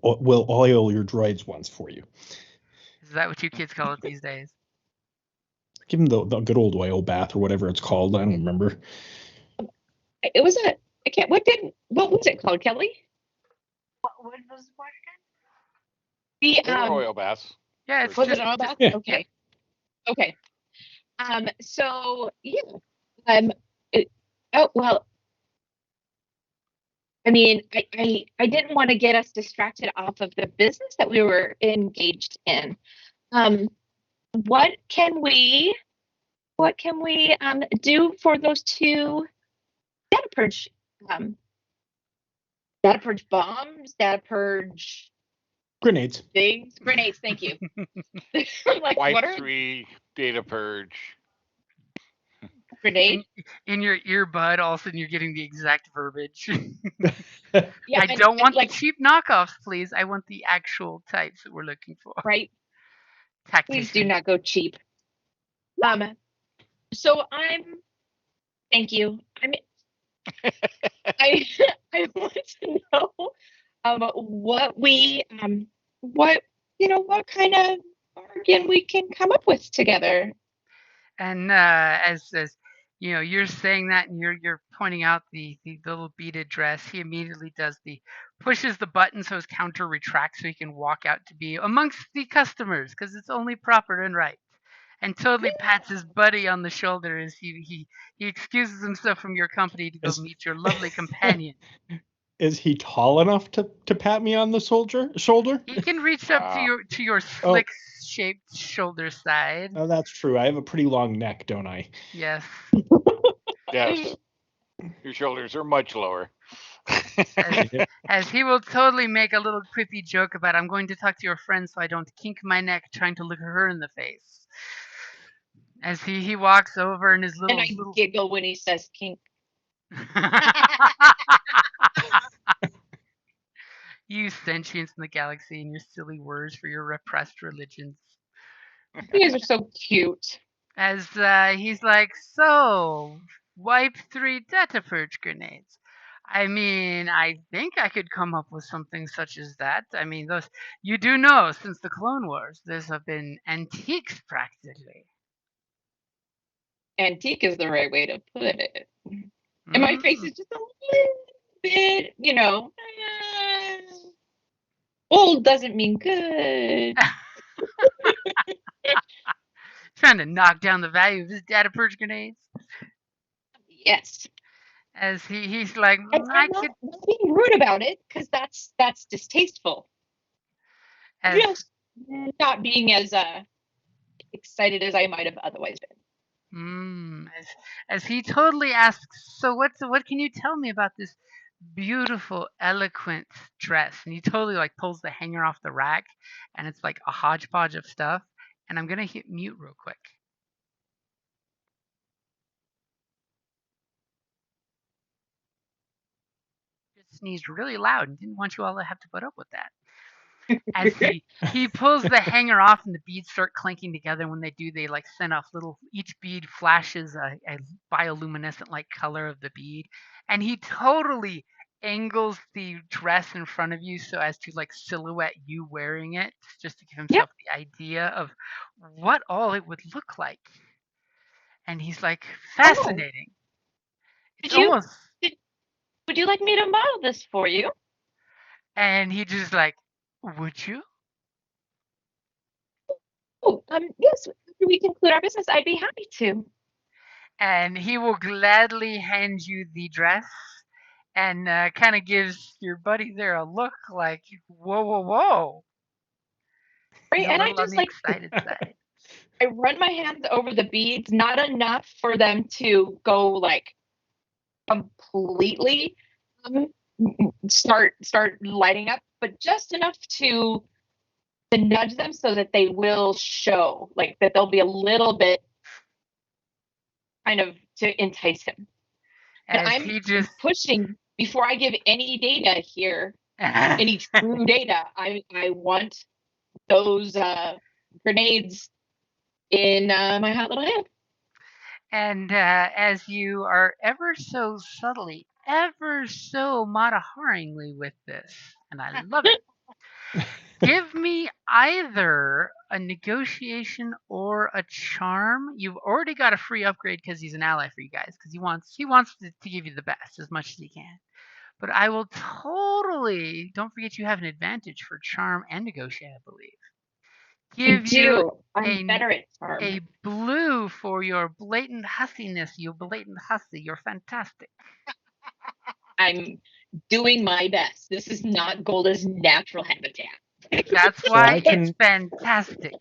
We'll oil your droids once for you. Is that what you kids call it these days? Give them the good old oil bath or whatever it's called. I don't remember. It was a. I can't. What was it called, Kelly? What was the question? The They were oil baths. Yeah, it's Was just it all that? Yeah. Okay. Okay. So yeah. Oh well. I mean, I didn't want to get us distracted off of the business that we were engaged in. What can we do for those two data purge bombs, data purge Grenades. things, grenades? Thank you. Like, Wipe what are 3, data purge. grenades? in your earbud, all of a sudden you're getting the exact verbiage. Yeah, I don't want like the cheap knockoffs, please. I want the actual types that we're looking for. right. Tactician. Please do not go cheap. So thank you. I mean, I want to know what what kind of bargain we can come up with together. And as you're saying that, and you're pointing out the little beaded dress, he immediately pushes the button so his counter retracts so he can walk out to be amongst the customers because it's only proper and right. And totally pats his buddy on the shoulder as he excuses himself from your company to go meet your lovely companion. Is he tall enough to pat me on the shoulder? He can reach up to your slick shaped shoulder side. Oh, that's true. I have a pretty long neck, don't I? Yes. Yes. Your shoulders are much lower. As he will totally make a little quippy joke about, I'm going to talk to your friend so I don't kink my neck trying to look her in the face. As he walks over in his little... And I giggle when he says kink. You sentients in the galaxy and your silly words for your repressed religions. You guys are so cute. As he's like, so, wipe 3 data purge grenades. I mean, I think I could come up with something such as that. I mean, you do know, since the Clone Wars, those have been antiques practically. Antique is the right way to put it. And my face is just a little bit, old doesn't mean good. Trying to knock down the value of his data purge grenades. Yes. As he's like, I'm not being rude about it because that's distasteful. Just not being as excited as I might have otherwise been. As he totally asks, so what can you tell me about this beautiful, eloquent dress? And he totally like pulls the hanger off the rack, and it's like a hodgepodge of stuff. And I'm gonna hit mute real quick. Just sneezed really loud and didn't want you all to have to put up with that. As he pulls the hanger off and the beads start clinking together. And when they do, they like send off each bead flashes a bioluminescent like color of the bead. And he totally angles the dress in front of you so as to like silhouette you wearing it, just to give himself the idea of what all it would look like. And he's like, fascinating. Would you like me to model this for you? And he just like, would you? Oh, yes. After we conclude our business, I'd be happy to. And he will gladly hand you the dress, and kind of gives your buddy there a look like, whoa, whoa, whoa. Right, and I just excited side. I run my hands over the beads, not enough for them to go like completely start lighting up, but just enough to nudge them so that they will show, like that they'll be a little bit kind of to entice him. And I'm pushing before I give any data here, any true data. I want those grenades in my hot little hand. And as you are ever so subtly, ever so mataharingly with this, and I love it, give me either a negotiation or a charm. You've already got a free upgrade because he's an ally for you guys, because he wants to give you the best as much as he can. But I will totally, don't forget you have an advantage for charm and negotiate, I believe. I Give you do. I'm a better at charm. a blue for your blatant hussiness, you blatant hussy. You're fantastic. I'm doing my best. This is not Golda's natural habitat. That's So why I can, it's fantastic.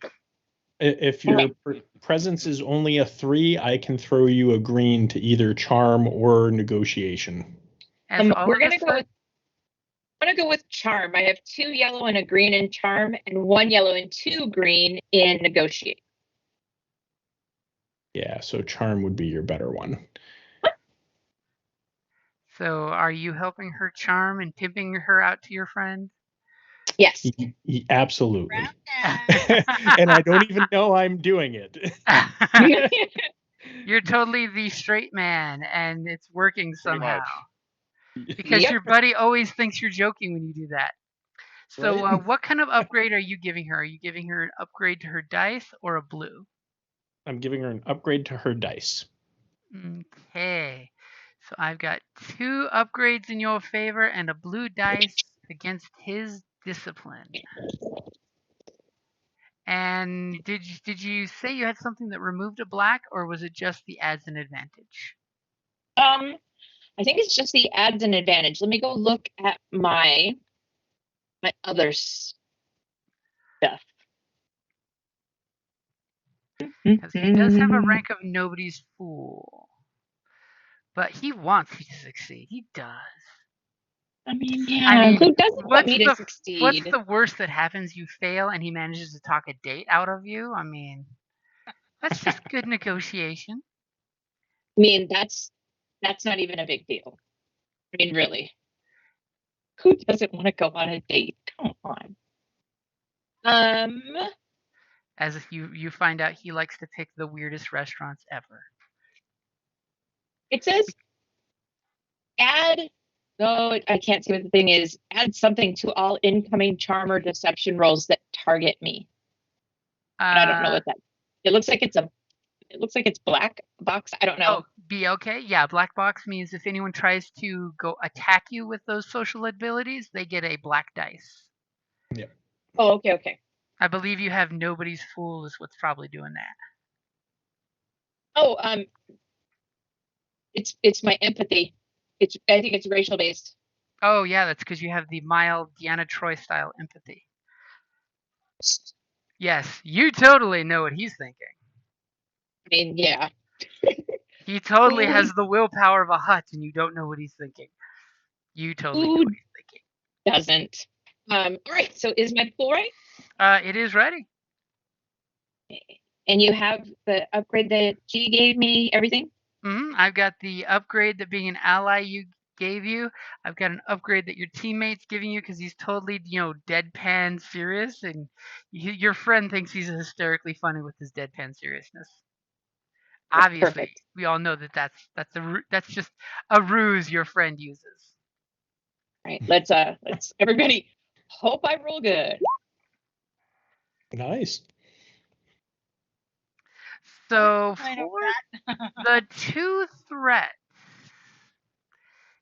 if your presence is only a 3, I can throw you a green to either charm or negotiation. As all We're of gonna us go with. I'm gonna go with charm. I have 2 yellow and a green in charm, and 1 yellow and 2 green in negotiate. Yeah, so charm would be your better one. So are you helping her charm and pimping her out to your friend? Yes. Absolutely. Round And I don't even know I'm doing it. You're totally the straight man, and it's working Pretty somehow. much. Because Yep. your buddy always thinks you're joking when you do that. So Right. what kind of upgrade are you giving her? Are you giving her an upgrade to her dice or a blue? I'm giving her an upgrade to her dice. Okay. So I've got 2 upgrades in your favor and a blue dice against his discipline. And did you say you had something that removed a black, or was it just the adds an advantage? I think it's just the adds an advantage. Let me go look at my other stuff. Because he does have a rank of nobody's fool. But he wants you to succeed. He does. I mean, yeah. I mean, Who doesn't want what's me to What's succeed? the worst that happens? You fail and he manages to talk a date out of you? I mean, that's just good negotiation. I mean, that's not even a big deal. I mean, really. Who doesn't want to go on a date? Come on. As if you find out he likes to pick the weirdest restaurants ever. It says add. Oh, I can't see what the thing is. Add something to all incoming charm or deception rolls that target me. But I don't know what that. It looks like it's black box. I don't know. Oh, be okay? Yeah, black box means if anyone tries to go attack you with those social abilities, they get a black dice. Yeah. Oh, okay. I believe you have nobody's fool is what's probably doing that. Oh, it's my empathy. I think it's racial based. Oh yeah, that's because you have the mild Deanna Troy style empathy. Yes, you totally know what he's thinking. I mean, yeah. He totally has the willpower of a hut, and you don't know what he's thinking. You totally know what he's thinking. Doesn't. All right. So is my pool right? It is ready. And you have the upgrade that G gave me. Everything. I've got the upgrade that being an ally gave you. I've got an upgrade that your teammate's giving you because he's totally, deadpan serious, and your friend thinks he's hysterically funny with his deadpan seriousness. Obviously, Perfect. we all know that's just a ruse your friend uses. All right, let's everybody hope I roll good. Nice. So for the 2 threats,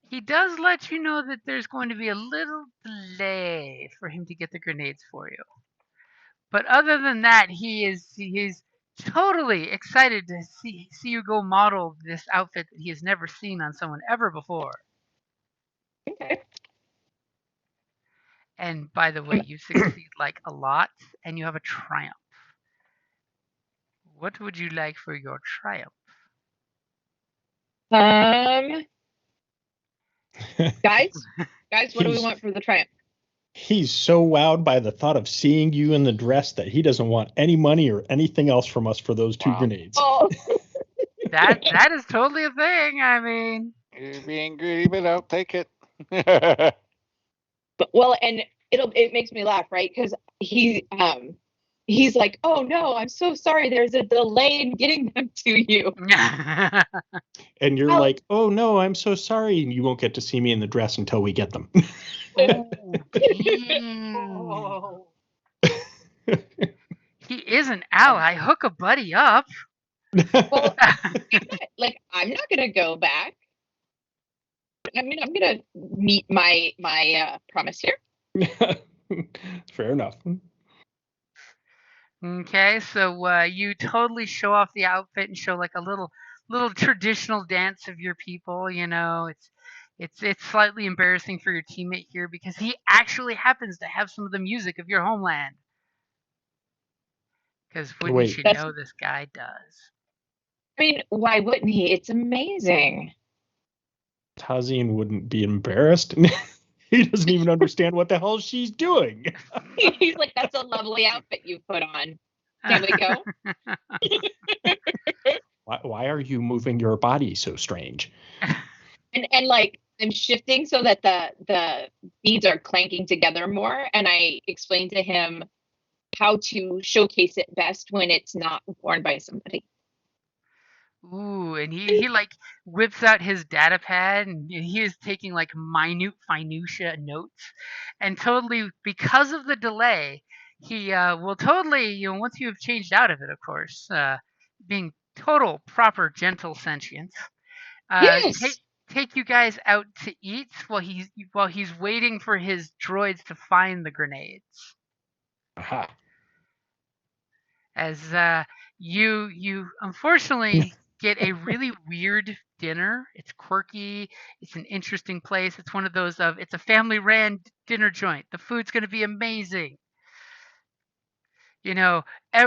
he does let you know that there's going to be a little delay for him to get the grenades for you. But other than that, he's totally excited to see you go model this outfit that he has never seen on someone ever before. Okay. And by the way, you succeed like a lot, and you have a triumph. What would you like for your triumph? Guys, what do we want for the triumph? He's so wowed by the thought of seeing you in the dress that he doesn't want any money or anything else from us for those 2 grenades. Oh. That is totally a thing. I mean, You're being greedy, but I'll take it. But well, and it makes me laugh, right? Because he's he's like, "Oh no, I'm so sorry. There's a delay in getting them to you." And you're Oh. like, oh no, I'm so sorry. And you won't get to see me in the dress until we get them. Oh, dang. Oh. He is an ally. Hook a buddy up. Well, I'm not gonna go back. I mean, I'm gonna meet my promise here. Fair enough. Okay, so you totally show off the outfit and show like a little traditional dance of your people. You know, it's slightly embarrassing for your teammate here because he actually happens to have some of the music of your homeland. Because wouldn't Wait. you That's- know, this guy does. I mean, why wouldn't he? It's amazing. Tazian wouldn't be embarrassed. He doesn't even understand what the hell she's doing. He's like, "That's a lovely outfit you put on. Can we go?" Why are you moving your body so strange? And like I'm shifting so that the beads are clanking together more, and I explain to him how to showcase it best when it's not worn by somebody. Ooh, and he like whips out his data pad and he is taking like minute minutia notes, and totally because of the delay, he will totally, you know, once you have changed out of it, of course, being total proper gentle sentience, Yes. take you guys out to eat while he's waiting for his droids to find the grenades. Aha. As you unfortunately get a really weird dinner. It's quirky. It's an interesting place. It's one of those of it's a family ran dinner joint. The food's going to be amazing. You know,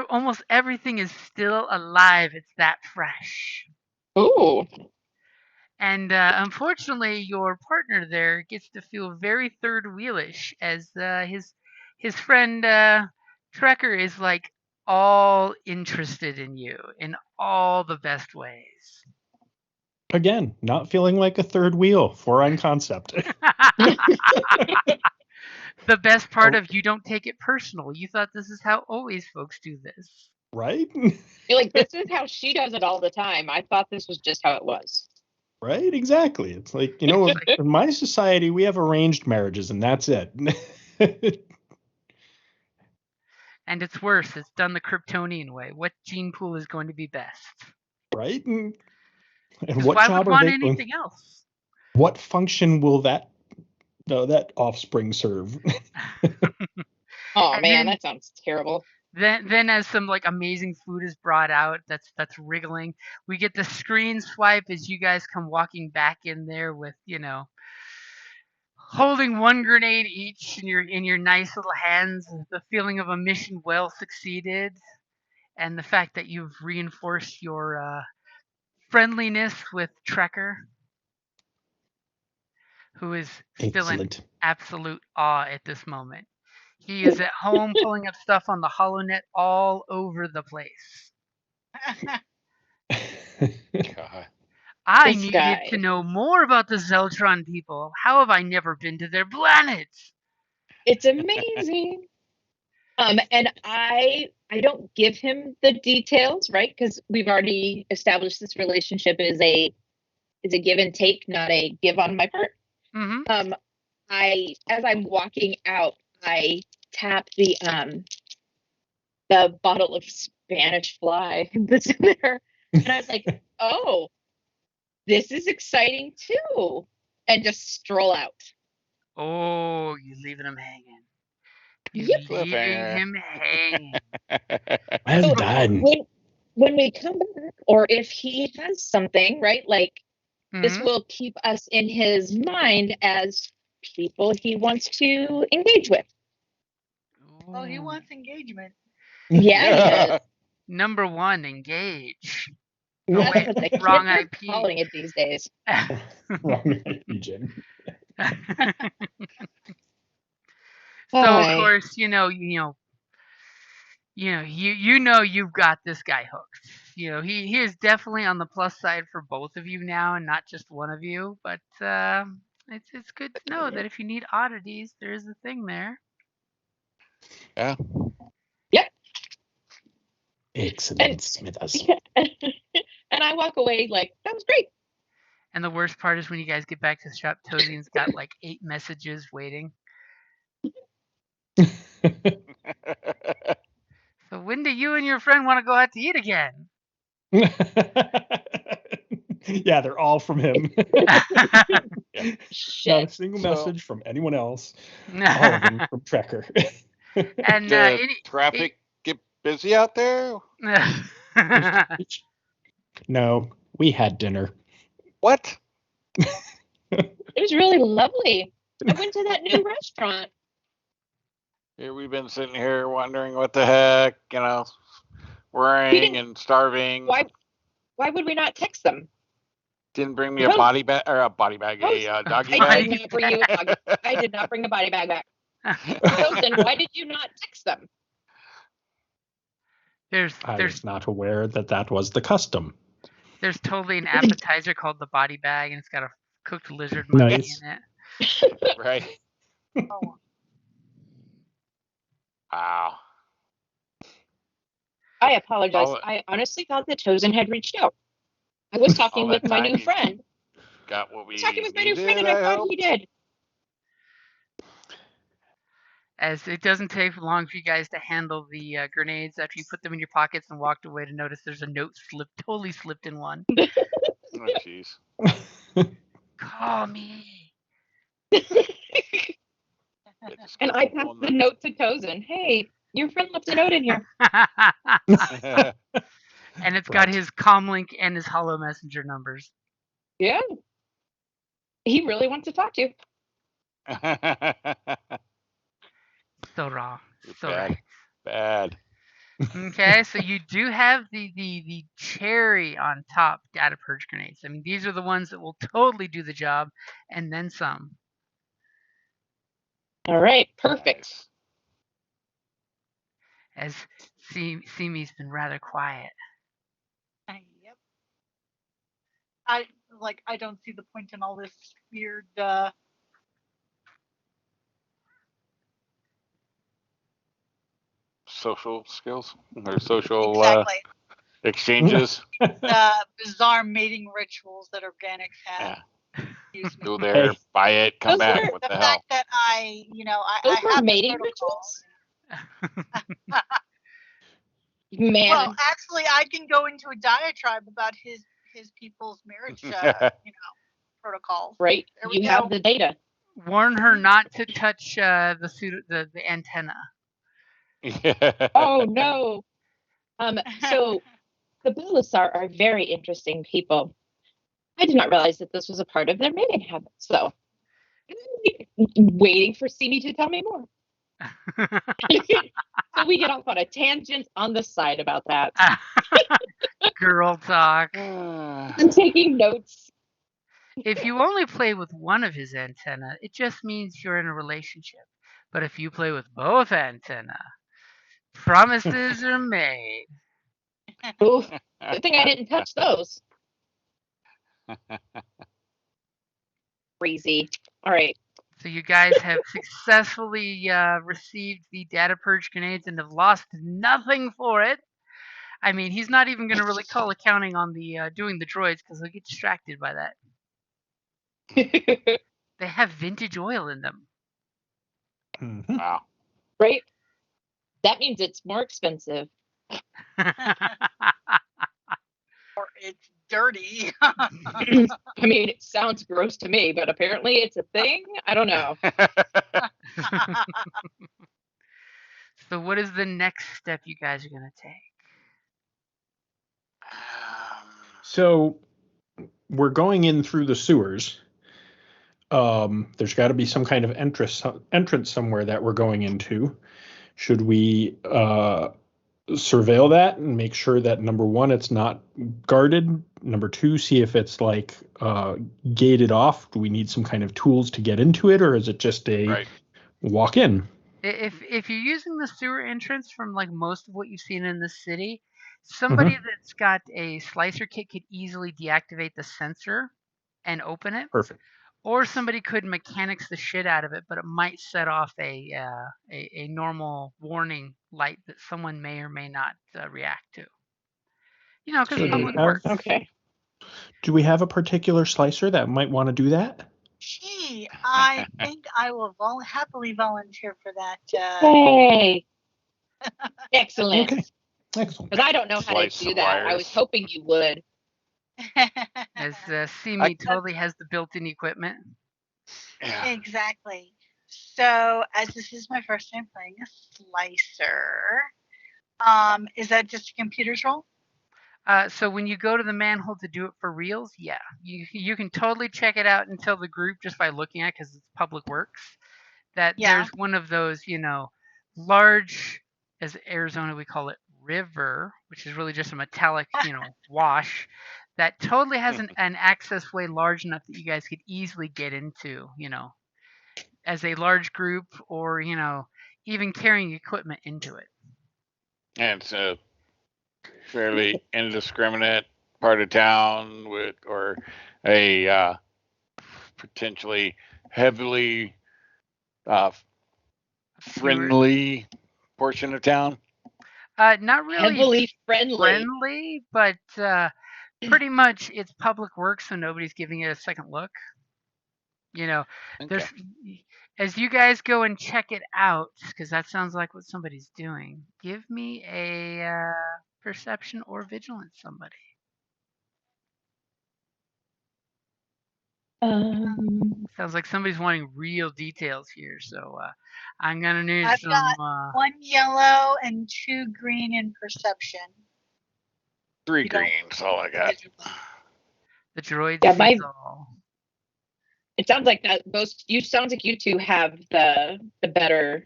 almost everything is still alive. It's that fresh. Ooh. And unfortunately, your partner there gets to feel very third wheelish as his friend Trekker is like all interested in you in all the best ways. Again, not feeling like a third wheel for on concept. The best part of you don't take it personal. You thought this is how always folks do this. Right? You're like, "This is how she does it all the time. I thought this was just how it was." Right? Exactly. It's like, you know, in my society, we have arranged marriages and that's it. And it's worse. It's done the Kryptonian way. What gene pool is going to be best? Right? And Because what why job would are want they going? anything else? What function will that offspring serve? Oh And man, then that sounds terrible. Then as some like amazing food is brought out that's wriggling, we get the screen swipe as you guys come walking back in there with, you know, holding one grenade each in your nice little hands, the feeling of a mission well succeeded, and the fact that you've reinforced your friendliness with Trekker, who is still in Excellent. absolute awe at this moment. He is at home pulling up stuff on the HoloNet all over the place. God. I This needed guy. to know more about the Zeltron people. How have I never been to their planet? It's amazing. And I don't give him the details, right? Because we've already established this relationship is a give and take, not a give on my part. Mm-hmm. As I'm walking out, I tap the bottle of Spanish fly that's in there, and I was like, "Oh, this is exciting too," and just stroll out. Oh, you're leaving him hanging. You're Yep. leaving Cliffhanger. him hanging. Well So done. when we come back, or if he has something, right? Like this Mm-hmm. will keep us in his mind as people he wants to engage with. Oh, he Ooh. wants engagement. Yeah, he does. Number one, engage. Yeah, Oh wait, that's what the wrong kids are IP. calling it these days. Wrong region. So of Hi. course, you know you've got this guy hooked. You know, he is definitely on the plus side for both of you now and not just one of you, but it's good to know that if you need oddities, there is a thing there. Yeah. Yep. Excellent, Smithers. And I walk away like, that was great. And the worst part is when you guys get back to the shop, Tozine's got like 8 messages waiting. So when do you and your friend want to go out to eat again? Yeah, they're all from him. Shit. Not a single message from anyone else. All of them from Trekker. And Did traffic get busy out there? No, we had dinner. What? It was really lovely. I went to that new restaurant. Here we've been sitting here wondering what the heck, worrying and starving. Why would we not text them? Didn't bring me a body bag or a body bag, a doggy I bag. did not bring you a doggy. I did not bring a body bag back. So then why did you not text them? I was not aware that was the custom. There's totally an appetizer called the body bag, and it's got a cooked lizard monkey in it. Right. Oh, Wow. I apologize. I honestly thought that Tozen had reached out. I was talking with my new friend. Got what we I was talking with my needed, new friend, and I thought he did. As it doesn't take long for you guys to handle the grenades after you put them in your pockets and walked away to notice there's a note totally slipped in one. Oh, jeez. Call me. And I passed the note to Tozen. Hey, your friend left a note in here. And it's got his comlink and his hollow messenger numbers. Yeah. He really wants to talk to you. So wrong. So bad. right. Bad. Okay, so you do have the cherry on top data purge grenades. I mean, these are the ones that will totally do the job, and then some. All right, perfect. As Simi's been rather quiet. yep. I don't see the point in all this weird social skills or social exactly. Exchanges. Bizarre mating rituals that organics have. Yeah. Go there, buy it, come back. What the hell? fact that I have mating rituals. Man. Well, actually, I can go into a diatribe about his people's marriage, protocols. Right. You have the data. Warn her not to touch the antenna. Yeah. Oh no. So the Belisar are very interesting people. I did not realize that this was a part of their mating habits, though. Waiting for Simi to tell me more. So we get off on a tangent on the side about that. Girl talk. I'm taking notes. If you only play with one of his antenna, it just means you're in a relationship. But if you play with both antenna, promises are made. Oof. Good thing I didn't touch those. Crazy. All right. So you guys have successfully received the data purge grenades and have lost nothing for it. I mean, he's not even going to really call accounting on the doing the droids because he'll get distracted by that. They have vintage oil in them. Mm-hmm. Wow. Right? That means it's more expensive. Or it's dirty. I mean, it sounds gross to me, but apparently it's a thing. I don't know. So what is the next step you guys are going to take? So we're going in through the sewers. There's got to be some kind of entrance somewhere that we're going into. Should we surveil that and make sure that, number one, it's not guarded? Number two, see if it's like gated off. Do we need some kind of tools to get into it, or is it just a walk in? If you're using the sewer entrance from like most of what you've seen in the city, somebody that's got a slicer kit could easily deactivate the sensor and open it. Perfect. Or somebody could mechanics the shit out of it, but it might set off a normal warning light that someone may or may not react to. You know, because So do we public have- works. Okay. Do we have a particular slicer that might want to do that? Gee, I think I will happily volunteer for that. Yay. Excellent. Okay, excellent. Because I don't know how to Slice do some that. I was wires. hoping you would. As Simi totally has the built-in equipment. Yeah. Exactly. So, as this is my first time playing a slicer, is that just a computer's role? So when you go to the manhole to do it for reals, yeah, you can totally check it out and tell the group just by looking at it, because it's public works, that Yeah. there's one of those, you know, large, as Arizona we call it, river, which is really just a metallic, you know, wash that totally has an access way large enough that you guys could easily get into, you know, as a large group, or, you know, even carrying equipment into it. And it's a fairly indiscriminate part of town with, or a potentially heavily friendly portion of town. Not really Heavily friendly. friendly, but pretty much it's public works, so nobody's giving it a second look. You know, there's, as you guys go and check it out, because that sounds like what somebody's doing. Give me a perception or vigilance, somebody. Sounds like somebody's wanting real details here, so I'm gonna need I've some. got 1 yellow and 2 green in perception. 3 You don't- greens, all I got. The droid Yeah, sees all. It sounds like that. Sounds like you two have the better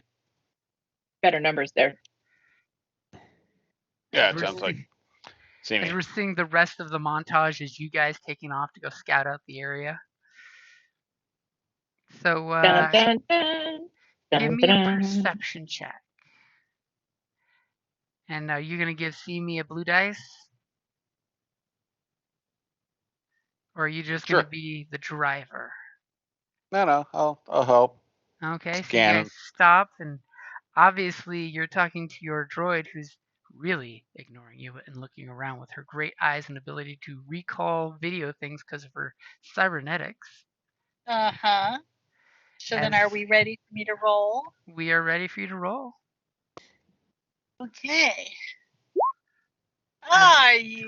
numbers there. Yeah, it sounds like. As we're seeing the rest of the montage as you guys taking off to go scout out the area. So Dun, dun, dun. Dun, give me a dun. perception check. And you're going to give me a blue dice? Or are you just going to be the driver? No, I'll help. Okay, so Cannon. you guys stop, and obviously you're talking to your droid who's really ignoring you and looking around with her great eyes and ability to recall video things because of her cybernetics. Uh-huh. So then are we ready for me to roll? We are ready for you to roll. Okay.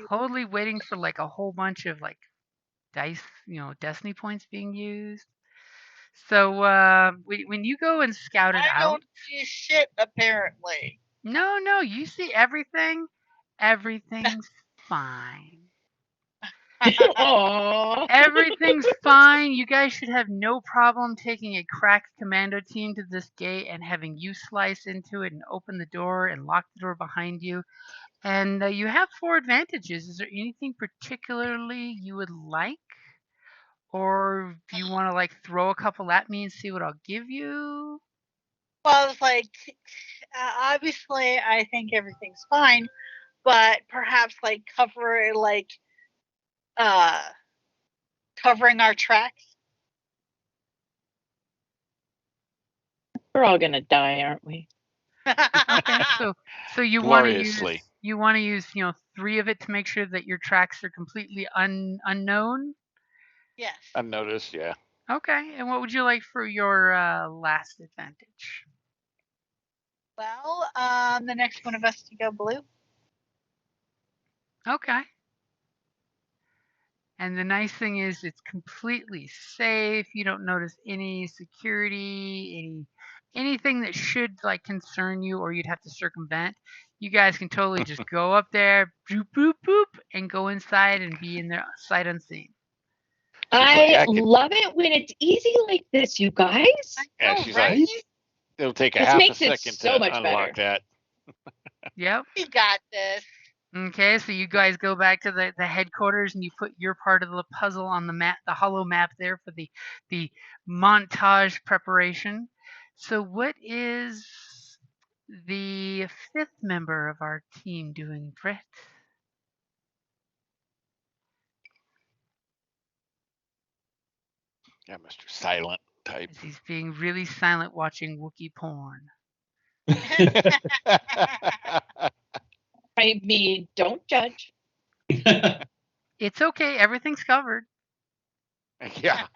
Totally waiting for like a whole bunch of like dice, you know, destiny points being used. So when you go and scout it out, I don't see shit apparently. No, you see everything. Everything's fine. Aww. Everything's fine. You guys should have no problem taking a crack commando team to this gate and having you slice into it and open the door and lock the door behind you. And you have 4 advantages. Is there anything particularly you would like? Or do you want to like throw a couple at me and see what I'll give you? Well, it's like, obviously I think everything's fine, but perhaps like covering our tracks. We're all gonna die, aren't we? Okay, so you want to use Gloriously. 3 of it to make sure that your tracks are completely unknown. Yes. Unnoticed, yeah. Okay, and what would you like for your last advantage? Well, the next one of us to go blue. Okay. And the nice thing is it's completely safe. You don't notice any security, anything that should like concern you or you'd have to circumvent. You guys can totally just go up there, boop, boop, boop, and go inside and be in there sight unseen. I love it when it's easy like this, you guys. Yeah, she's like, it'll take a This half a makes it second so to much unlock that. Yep. You got this. Okay, so you guys go back to the headquarters and you put your part of the puzzle on the map, the hollow map there for the montage preparation. So what is the 5th member of our team doing, Britt? Yeah, Mr. Silent type. As he's being really silent watching Wookiee porn. I mean, don't judge. It's okay. Everything's covered. Yeah.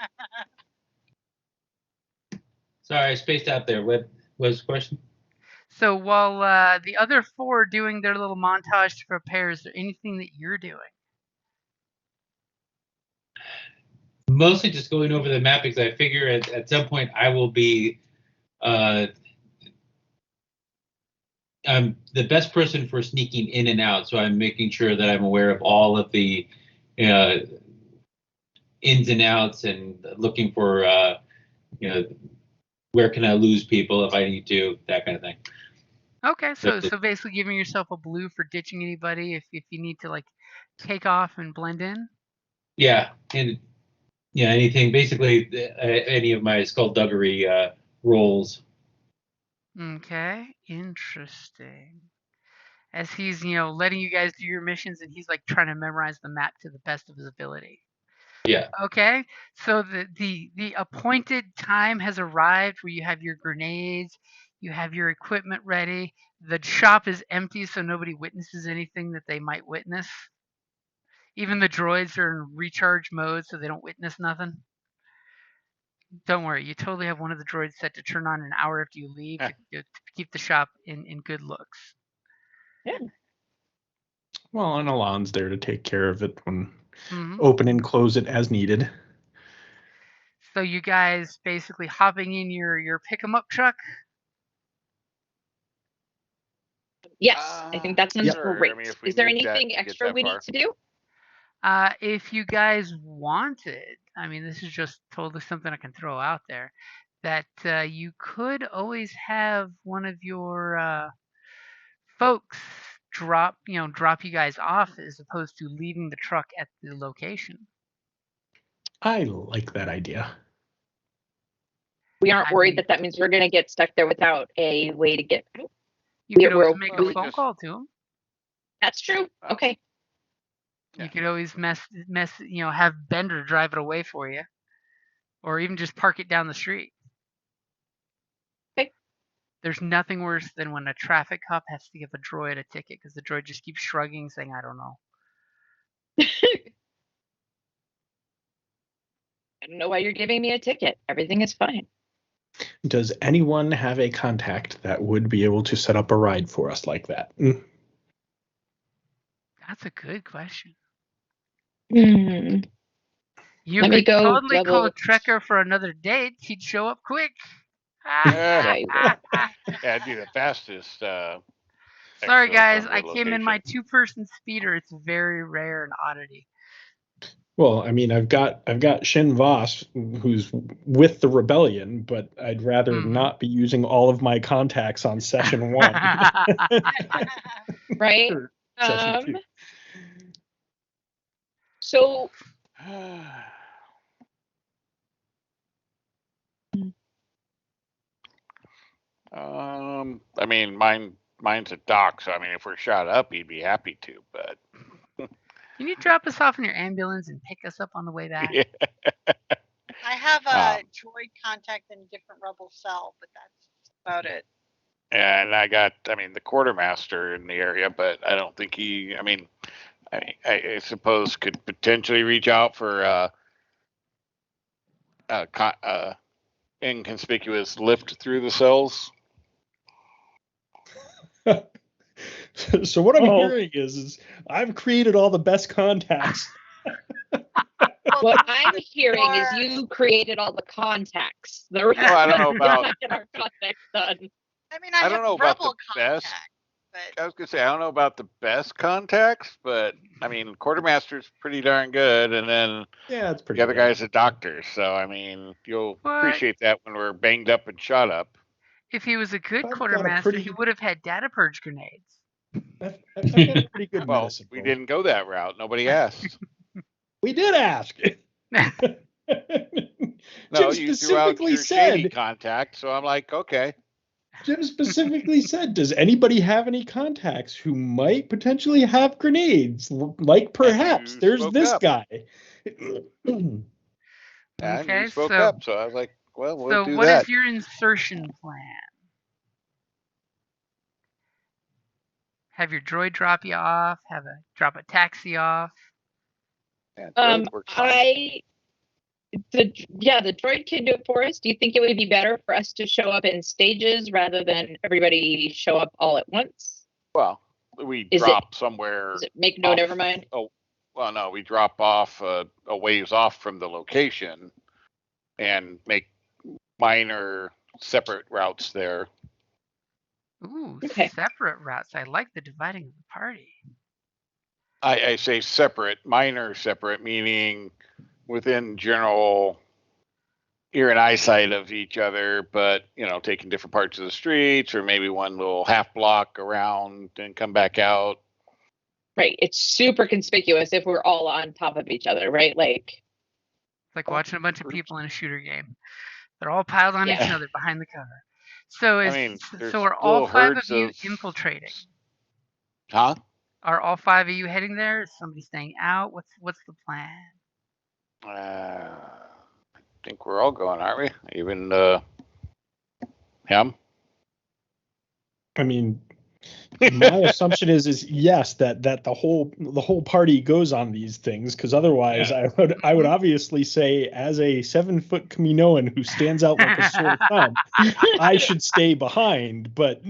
Sorry, I spaced out there. What was the question? So while the other four are doing their little montage to prepare, is there anything that you're doing? Mostly just going over the map because I figure at some point I will be I'm the best person for sneaking in and out. So I'm making sure that I'm aware of all of the ins and outs and looking for where can I lose people if I need to, that kind of thing. Okay, so basically giving yourself a blue for ditching anybody if you need to like take off and blend in. Yeah, and anything basically any of my skullduggery roles. Okay, interesting. As he's letting you guys do your missions, and he's like trying to memorize the map to the best of his ability. Yeah. Okay, so the appointed time has arrived where you have your grenades, you have your equipment ready. The shop is empty, so nobody witnesses anything that they might witness. Even the droids are in recharge mode, so they don't witness nothing. Don't worry, you totally have one of the droids set to turn on an hour after you leave to keep the shop in good looks. Yeah. Well, and Alon's there to take care of it when open and close it as needed. So you guys basically hopping in your pick-em-up truck? Yes, I think that sounds great. I mean, is there anything extra we need to do? If you guys wanted, I mean, this is just totally something I can throw out there, that you could always have one of your folks drop you guys off as opposed to leaving the truck at the location. I like that idea. We aren't worried that means we're going to get stuck there without a way to get out. You could always make a phone call to him. That's true. Okay. You could always have Bender drive it away for you, or even just park it down the street. Okay. There's nothing worse than when a traffic cop has to give a droid a ticket because the droid just keeps shrugging, saying, "I don't know." I don't know why you're giving me a ticket. Everything is fine. Does anyone have a contact that would be able to set up a ride for us like that? That's a good question. You could totally call Trekker for another date. He'd show up quick. Yeah, it'd be the fastest. Sorry, guys. I came in my two-person speeder. It's very rare and oddity. Well, I mean, I've got Shin Voss, who's with the rebellion, but I'd rather not be using all of my contacts on session 1. Right. Session 2. So. I mean, mine's a dock, so I mean, if we're shot up, he'd be happy to, but. Can you drop us off in your ambulance and pick us up on the way back? Yeah. I have a droid contact in a different rebel cell, but that's about it. And I got, the quartermaster in the area, but I don't think he, I suppose could potentially reach out for inconspicuous lift through the cells. So what I'm hearing is I've created all the best contacts. What I'm hearing is you created all the contacts. I don't know about. Our contacts done. I don't know about the best. But... I was gonna say I don't know about the best contacts, but quartermaster's pretty darn good, and then it's pretty. The other guy's a doctor, so you'll appreciate that when we're banged up and shot up. If he was a good quartermaster, he would have had data purge grenades. I've got a pretty good medicine. We didn't go that route. Nobody asked. We did ask. No, you threw out your shady contact, so I'm like, okay. Jim specifically said, does anybody have any contacts who might potentially have grenades? Like perhaps there's this guy. And Okay, you spoke so up, so I was like, well, we'll do what that. is your insertion plan? Have your droid drop you off? Drop a taxi off? Yeah, droid works fine. The droid can do it for us. Do you think it would be better for us to show up in stages rather than everybody show up all at once? Well, we drop somewhere. Does it make no? Never mind. Oh, well, no, we drop off a ways off from the location and make minor separate routes there. Ooh, Okay. Separate routes. I like the dividing of the party. I say separate, minor separate, meaning within general ear and eyesight of each other, but taking different parts of the streets, or maybe one little half block around and come back out. Right. It's super conspicuous if we're all on top of each other, right? It's like watching a bunch of people in a shooter game. They're all piled on each other behind the cover. So are all 5 of you infiltrating? Huh? Are all 5 of you heading there? Is somebody staying out? What's the plan? I think we're all going, aren't we? Even him? I mean, my assumption is yes, that the whole party goes on these things, because otherwise I would obviously say, as a 7-foot Kaminoan who stands out like a sore thumb, I should stay behind. But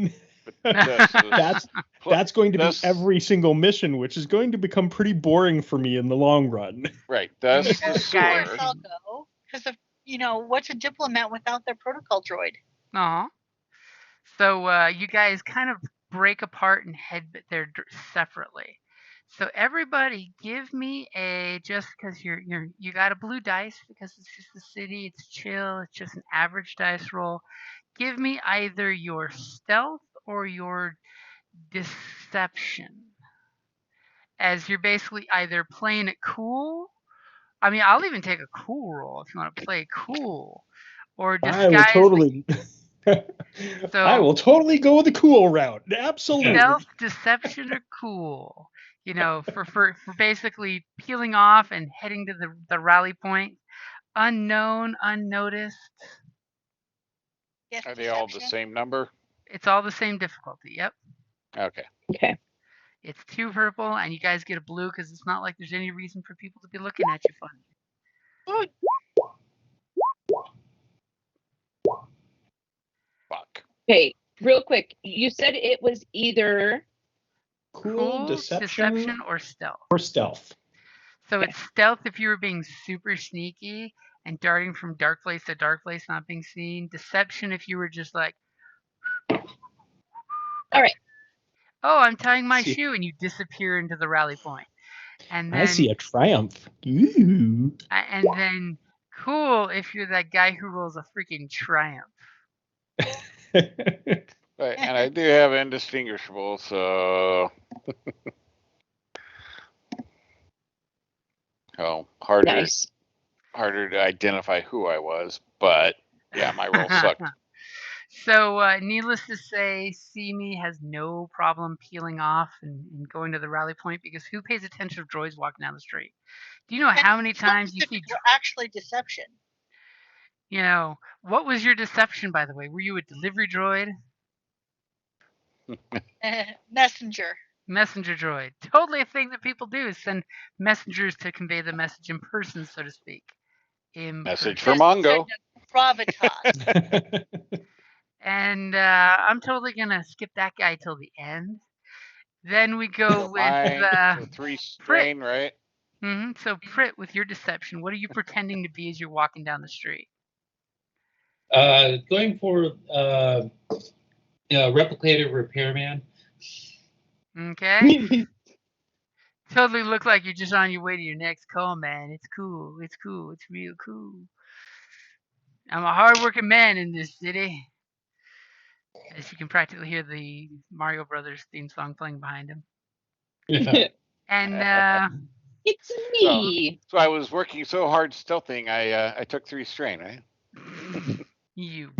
that's going to be every single mission, which is going to become pretty boring for me in the long run. Right. That's the sewer. I'll go, because what's a diplomat without their protocol droid? Aw. So you guys kind of break apart and head there separately. So everybody, give me just because you got a blue dice, because it's just the city, it's chill, it's just an average dice roll. Give me either your stealth or your deception, as you're basically either playing it cool. I mean, I'll even take a cool roll if you want to play cool, or disguise. I will totally go with the cool route. Absolutely. Stealth, deception, or cool. For basically peeling off and heading to the rally point. Unknown, unnoticed. Are they all the same number? It's all the same difficulty. Yep. Okay. It's 2 purple, and you guys get a blue, because it's not like there's any reason for people to be looking at you funny. Fuck. Okay, real quick. You said it was either cool, deception, or stealth. So it's stealth if you were being super sneaky and darting from dark place to dark place, not being seen. Deception if you were just like, all right. Oh, I'm tying my shoe, and you disappear into the rally point. And then, I see a triumph. Ooh. And then cool if you're that guy who rolls a freaking triumph. Right, and I do have indistinguishable, so harder to identify who I was, but yeah, my roll sucked. So, needless to say, Simi has no problem peeling off and going to the rally point, because who pays attention to droids walking down the street? Do you know how many times you see actually deception? What was your deception, by the way? Were you a delivery droid? Messenger droid. Totally a thing that people do, is send messengers to convey the message in person, so to speak. Message for Mongo. Gravitas. And I'm totally going to skip that guy till the end. Then we go with 3 strain, right? Mm-hmm. So Prit, with your deception, what are you pretending to be as you're walking down the street? Going for replicator repairman. Okay. Totally look like you're just on your way to your next call, man. It's cool. It's cool. It's real cool. I'm a hardworking man in this city. As you can practically hear the Mario Brothers theme song playing behind him. Yeah. And it's me. So I was working so hard stealthing, I took 3 strain, right? You.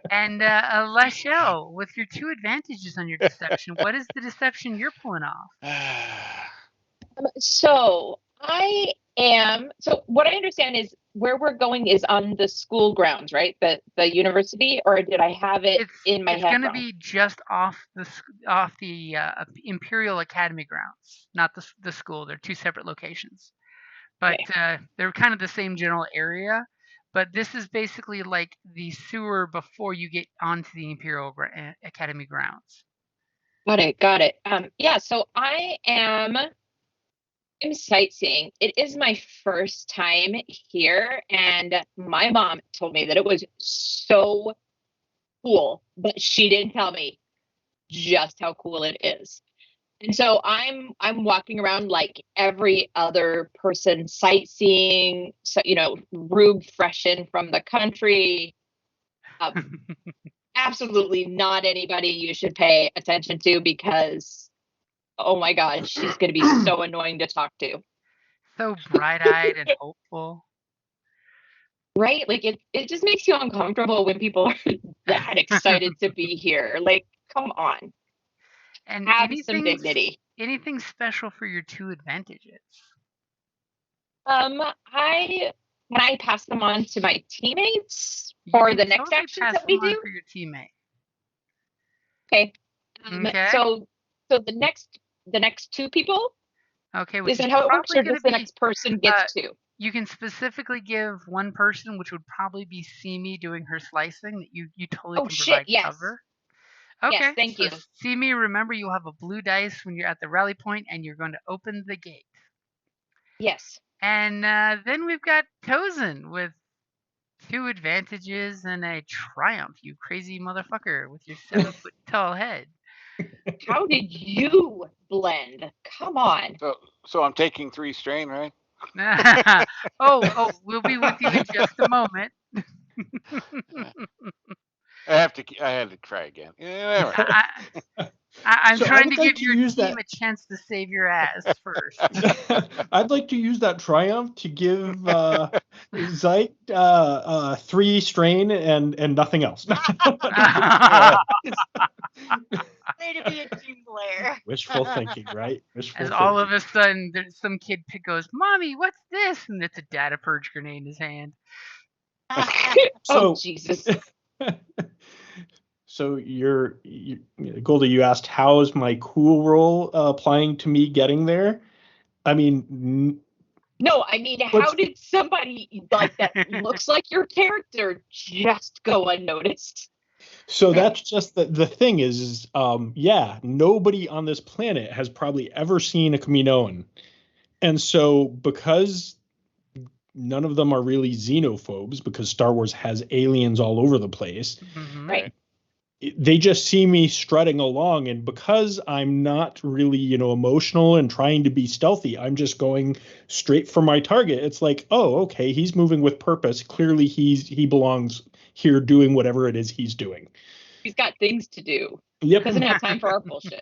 And Lachelle, with your 2 advantages on your deception, what is the deception you're pulling off? So I So what I understand is where we're going is on the school grounds, right? The university, or did I have it in my It's head going to wrong? be just off the Imperial Academy grounds, not the school. They're two separate locations, but they're kind of the same general area. But this is basically like the sewer before you get onto the Imperial Academy grounds. Got it. Yeah, so I'm sightseeing. It is my first time here, and my mom told me that it was so cool, but she didn't tell me just how cool it is. And so I'm walking around like every other person sightseeing, so Rube fresh in from the country. Absolutely not anybody you should pay attention to because oh my god, she's going to be so annoying to talk to. So bright-eyed and hopeful. Right? Like it just makes you uncomfortable when people are that excited to be here. Like, come on. And Have some dignity. Anything special for your two advantages? Can I pass them on to my teammates for the next totally actions pass that we them on do? for your teammate. Okay. Okay. So the next two people. Okay, which Is is that how it works, or probably going does to the be next person get two? you can specifically give one person, which would probably be Simi doing her slicing, that you totally Oh can shit! provide Yes. cover. Yes, Okay, thank so you. Simi, remember you'll have a blue dice when you're at the rally point, and you're going to open the gate. Yes. And then we've got Tozen with two advantages and a triumph. You crazy motherfucker with your 7-foot tall head. How did you blend? Come on. So I'm taking 3 strain, right? oh, we'll be with you in just a moment. I had to try again. Yeah, I'm So I trying would to like give to your use team that. a chance to save your ass first. I'd like to use that triumph to give Zyke 3 strain and nothing else. Way to be a team player. Wishful thinking, right? Wishful As all thinking. of a sudden, some kid goes, "Mommy, what's this?" And it's a data purge grenade in his hand. Oh Jesus. So Golda, you asked how is my cool roll applying to me getting there? I mean, no, I mean, how did somebody like that looks like your character just go unnoticed? So that's just the thing is nobody on this planet has probably ever seen a Kaminoan. And so because none of them are really xenophobes, because Star Wars has aliens all over the place, Right. they just see me strutting along, and because I'm not really emotional and trying to be stealthy, I'm just going straight for my target. It's like, oh, okay, he's moving with purpose. Clearly he belongs here doing whatever it is he's doing. He's got things to do. Yep. Doesn't have time for our bullshit.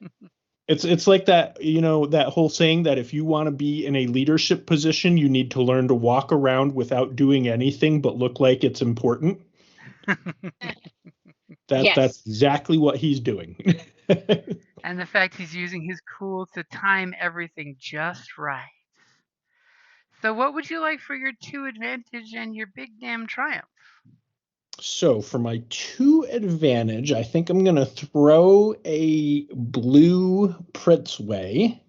It's like that, that whole saying that if you want to be in a leadership position, you need to learn to walk around without doing anything but look like it's important. That's exactly what he's doing. And the fact he's using his cool to time everything just right. So what would you like for your 2 advantage and your big damn triumph? So for my 2 advantage, I think I'm going to throw a blue Prit's way.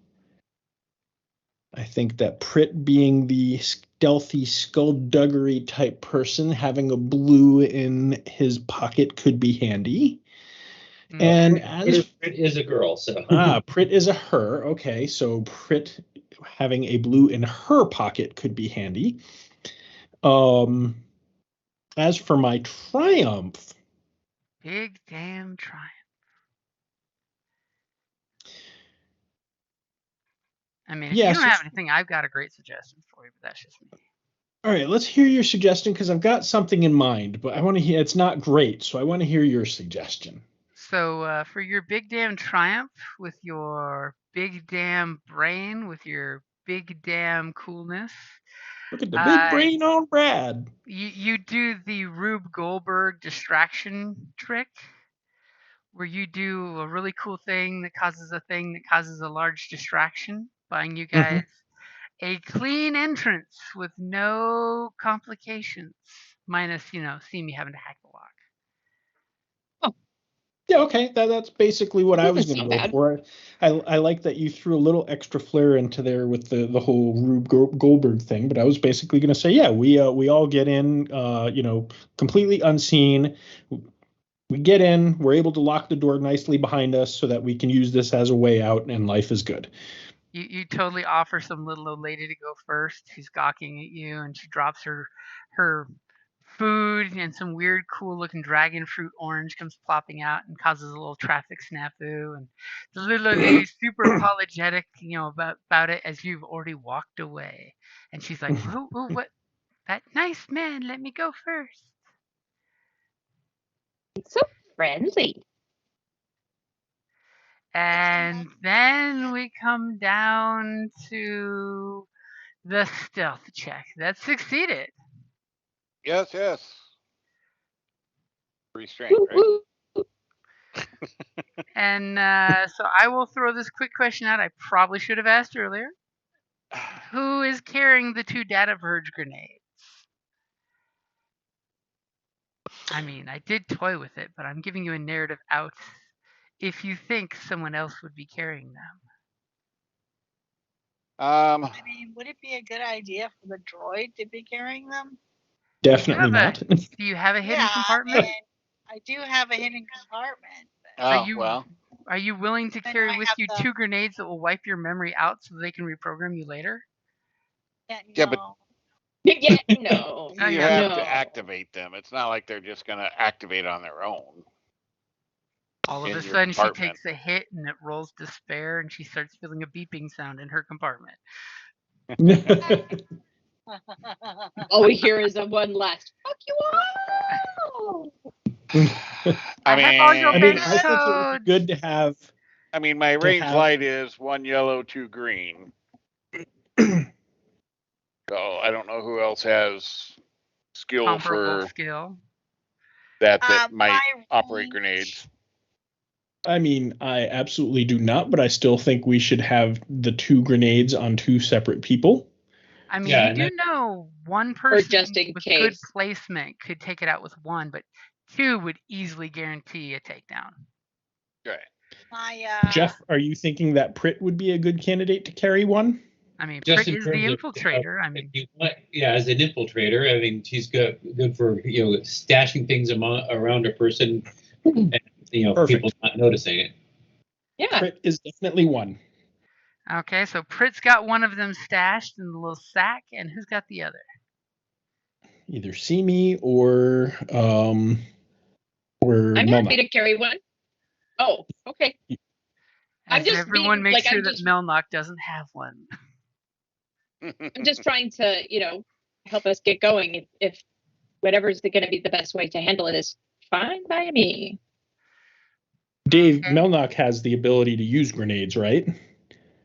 I think that Prit, being the stealthy skullduggery type person, having a blue in his pocket could be handy. And Prit is a girl, so Prit is a her. Okay, so Prit having a blue in her pocket could be handy. As for my triumph, big damn triumph. I mean, if you don't have anything, I've got a great suggestion for you, but that's just me. All right, let's hear your suggestion because I've got something in mind, but I want to hear. It's not great, so I want to hear your suggestion. So for your big damn triumph, with your big damn brain, with your big damn coolness. Look at the big brain on Brad. You do the Rube Goldberg distraction trick, where you do a really cool thing that causes a large distraction, buying you guys a clean entrance with no complications, minus see me having to hack the lock. Yeah, okay. That's basically what I was Doesn't going to sound go bad. for. I like that you threw a little extra flair into there with the whole Rube Goldberg thing. But I was basically going to say, yeah, we all get in, completely unseen. We get in, we're able to lock the door nicely behind us so that we can use this as a way out, and life is good. You totally offer some little old lady to go first who's gawking at you, and she drops her food, and some weird cool looking dragon fruit orange comes plopping out and causes a little traffic snafu, and the little old lady's super apologetic about it as you've already walked away, and she's like, whoa, what, that nice man let me go first. It's so friendly. And then we come down to the stealth check. That succeeded. Yes. Restraint, right? Woo-hoo. And so I will throw this quick question out I probably should have asked earlier. Who is carrying the 2 data verge grenades? I mean, I did toy with it, but I'm giving you a narrative out if you think someone else would be carrying them. I mean, would it be a good idea for the droid to be carrying them? Definitely not. Do you have a hidden compartment? I mean, I do have a hidden compartment. Well. Are you willing to Then carry I with have you the- 2 grenades that will wipe your memory out so they can reprogram you later? Yeah, but- No. Yeah, no. You yeah, have no. to activate them. It's not like they're just going to activate on their own. All of in a your sudden, she compartment. takes a hit and it rolls despair, and she starts feeling a beeping sound in her compartment. All we hear is a one last "fuck you all." I have all your I bank think it would codes. be good to have. I mean, my range light is 1 yellow, 2 green. So I don't know who else has skill Comparable for skill. that might my operate range- grenades. I mean, I absolutely do not, but I still think we should have the 2 grenades on 2 separate people. I mean, Yeah, you do know one person just in with case. good placement could take it out with 1, but 2 would easily guarantee a takedown. Right. Jeff, are you thinking that Pritt would be a good candidate to carry 1? I mean, Just Pritt in is the terms of, infiltrator. I mean, as an infiltrator, I mean, she's good for stashing things around a person, and Perfect. people not noticing it. Yeah. Pritt is definitely 1. okay, so Pritt's got one of them stashed in the little sack, and who's got the other? Either Simi or I'm Melna. happy to carry one. Oh, okay. As everyone makes sure that just, Melnock doesn't have one. I'm just trying to, help us get going. If whatever's going to be the best way to handle it is fine by me. Dave, Okay. Melnock has the ability to use grenades, right?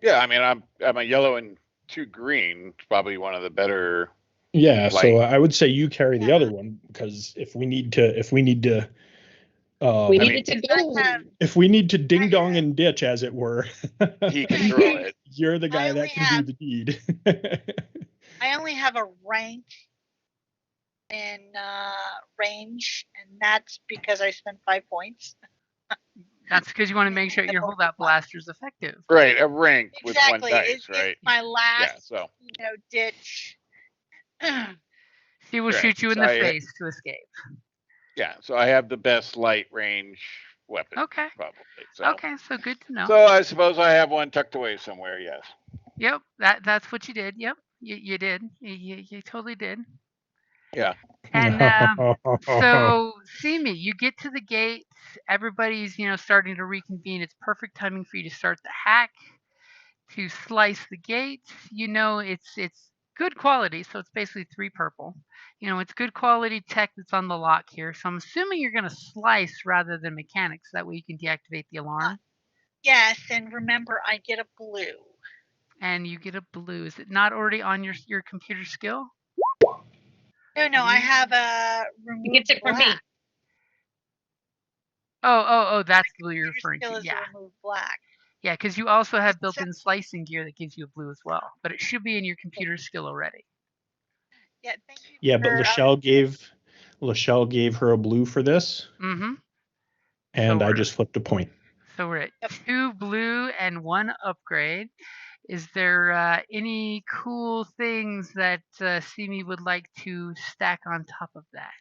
Yeah, I mean, I'm a yellow and 2 green. It's probably one of the better. Yeah, Light. so I would say you carry the other one, because if we need to We need to go. if we need to ding dong and ditch, as it were, he can throw it. You're the guy that can do the deed. I only have a rank in range, and that's because I spent 5 points. That's because you want to make sure your holdout blaster is effective. Right, a rank Exactly. with 1 dice, right? It's my last, Yeah, so ditch. She will Right, shoot you in so the I- face to escape. yeah, so I have the best light range weapon, Okay. probably. So. Okay, so good to know. So I suppose I have one tucked away somewhere. Yes. Yep, that's what you did. Yep, you did. You totally did. Yeah. And so, Simi, you get to the gate. Everybody's starting to reconvene. It's perfect timing for you to start the hack, to slice the gate. It's good quality, so it's basically 3 purple. It's good quality tech that's on the lock here. So I'm assuming you're going to slice rather than mechanics. That way you can deactivate the alarm. Yes, and remember, I get a blue. And you get a blue. Is it not already on your computer skill? No, I have a remove He gets it from me. black. Oh, that's the blue you're Computer referring skill to. is Yeah. remove black. Yeah, because you also have So- built-in slicing gear that gives you a blue as well, but it should be in your computer skill already. Yeah, thank you. Yeah, but Lachelle gave her a blue for this, Mm-hmm. and So I we're- just flipped a point. So we're at Yep. 2 blue and 1 upgrade. Is there any cool things that Simi would like to stack on top of that?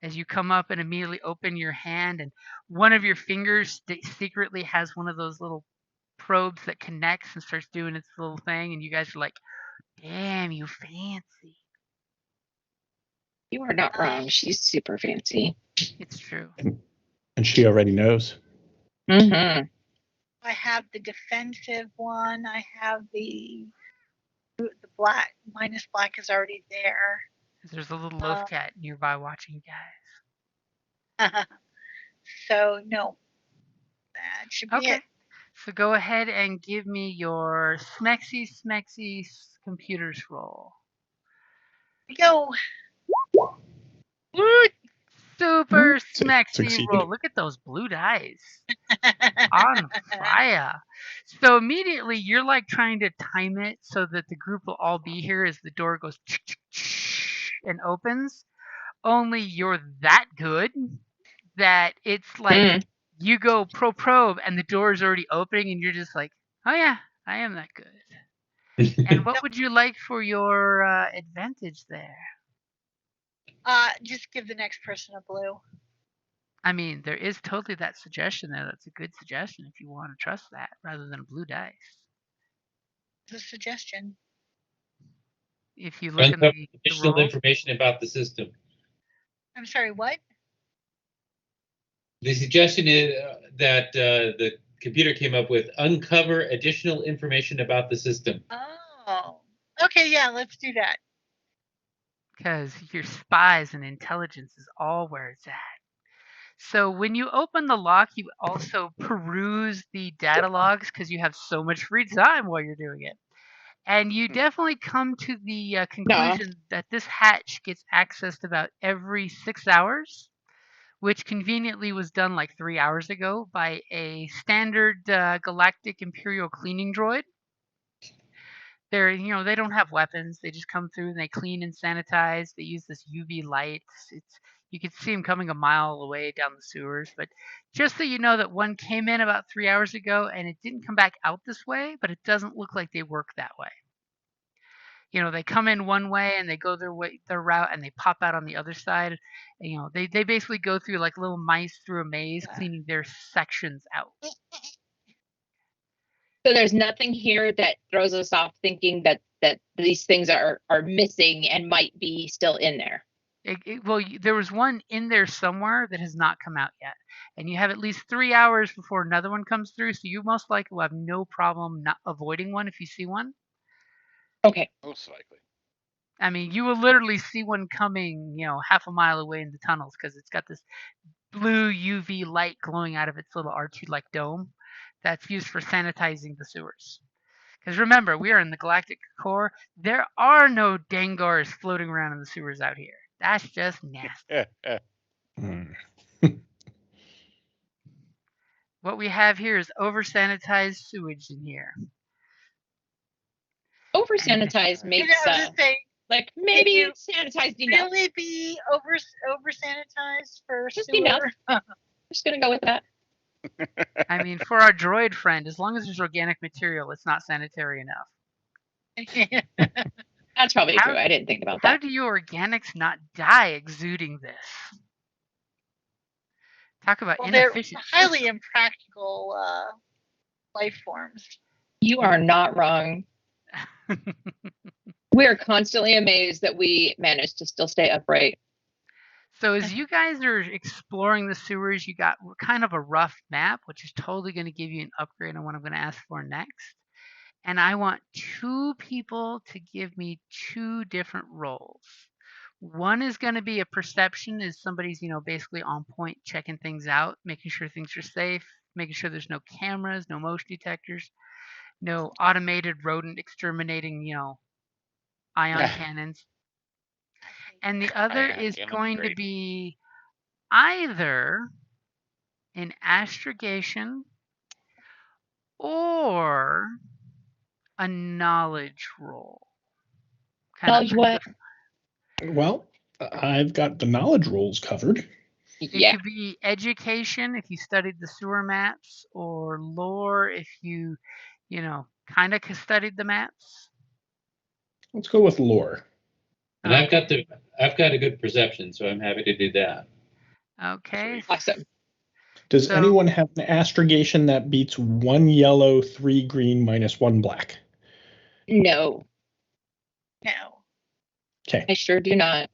As you come up and immediately open your hand, and one of your fingers secretly has one of those little probes that connects and starts doing its little thing, and you guys are like, damn, you fancy. You are not wrong. She's super fancy. It's true. And she already knows. Mm-hmm. I have the defensive one. I have the black. Minus black is already there. There's a little loaf cat nearby watching you guys. So no, that should be Okay. it. So go ahead and give me your smexy computers roll. Here we go. Super smexy Succeeded. roll. Look at those blue dice. On fire. So immediately you're like trying to time it so that the group will all be here as the door goes and opens. Only you're that good that it's like you go probe and the door is already opening and you're just like, oh yeah, I am that good. And what would you like for your advantage there? Just give the next person a blue. I mean, there is totally that suggestion there. That's a good suggestion if you want to trust that rather than a blue dice. It's a suggestion. If you look Uncover in the additional rolls, information about the system. I'm sorry, what? The suggestion is that the computer came up with: uncover additional information about the system. Oh, okay, yeah, let's do that. because your spies and intelligence is all where it's at. So when you open the lock, you also peruse the data logs because you have so much free time while you're doing it. And you definitely come to the conclusion that this hatch gets accessed about every 6 hours, which conveniently was done like 3 hours ago by a standard Galactic Imperial cleaning droid. They don't have weapons. They just come through and they clean and sanitize. They use this UV light. You could see them coming a mile away down the sewers. But just so you know that one came in about 3 hours ago and it didn't come back out this way, but it doesn't look like they work that way. They come in one way and they go their route and they pop out on the other side. They basically go through like little mice through a maze, cleaning their sections out. So there's nothing here that throws us off thinking that these things are missing and might be still in there. There was one in there somewhere that has not come out yet. And you have at least 3 hours before another one comes through, so you most likely will have no problem not avoiding one if you see one. Okay. Most likely. I mean, you will literally see one coming, half a mile away in the tunnels because it's got this blue UV light glowing out of its little R2-like dome that's used for sanitizing the sewers. Because remember, we are in the galactic core. There are no Dangars floating around in the sewers out here. That's just nasty. What we have here is over-sanitized sewage in here. Over sanitized makes like maybe it's sanitized enough. Really be over sanitized for Just sewer? enough. Just gonna go with that. I mean, for our droid friend, as long as there's organic material, it's not sanitary enough. That's probably true. I didn't think about that. How do your organics not die exuding this? Talk about inefficient. They're highly impractical life forms. You are not wrong. We are constantly amazed that we managed to still stay upright. So as you guys are exploring the sewers, you got kind of a rough map, which is totally going to give you an upgrade on what I'm going to ask for next. And I want 2 people to give me 2 different roles. One is going to be a perception, as somebody's, basically on point, checking things out, making sure things are safe, making sure there's no cameras, no motion detectors, no automated rodent exterminating, ion cannons. And the other is going to be either an astrogation or a knowledge roll. Knowledge what? Well, I've got the knowledge rolls covered. It Yeah. could be education if you studied the sewer maps, or lore if you kind of studied the maps. Let's go with lore. And I've got a good perception, so I'm happy to do that. Okay. Awesome. Does anyone have an astrogation that beats 1 yellow, 3 green, -1 black? No, No. Okay. I sure do not.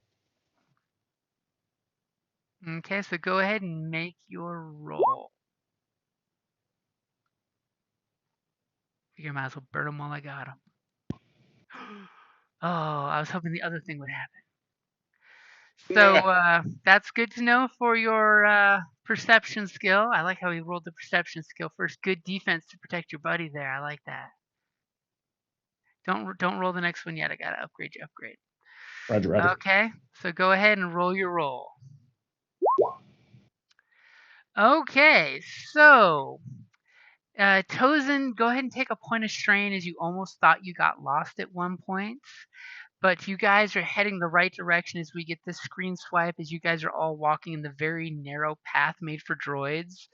Okay, so go ahead and make your roll. Figure I might as well burn them while I got them. Oh, I was hoping the other thing would happen. So that's good to know for your perception skill. I like how he rolled the perception skill first. Good defense to protect your buddy there. I like that. Don't roll the next one yet. I gotta upgrade you. Upgrade. Roger. Okay, so go ahead and roll your roll. Okay, so Tozen, go ahead and take a point of strain as you almost thought you got lost at one point. But you guys are heading the right direction as we get this screen swipe as you guys are all walking in the very narrow path made for droids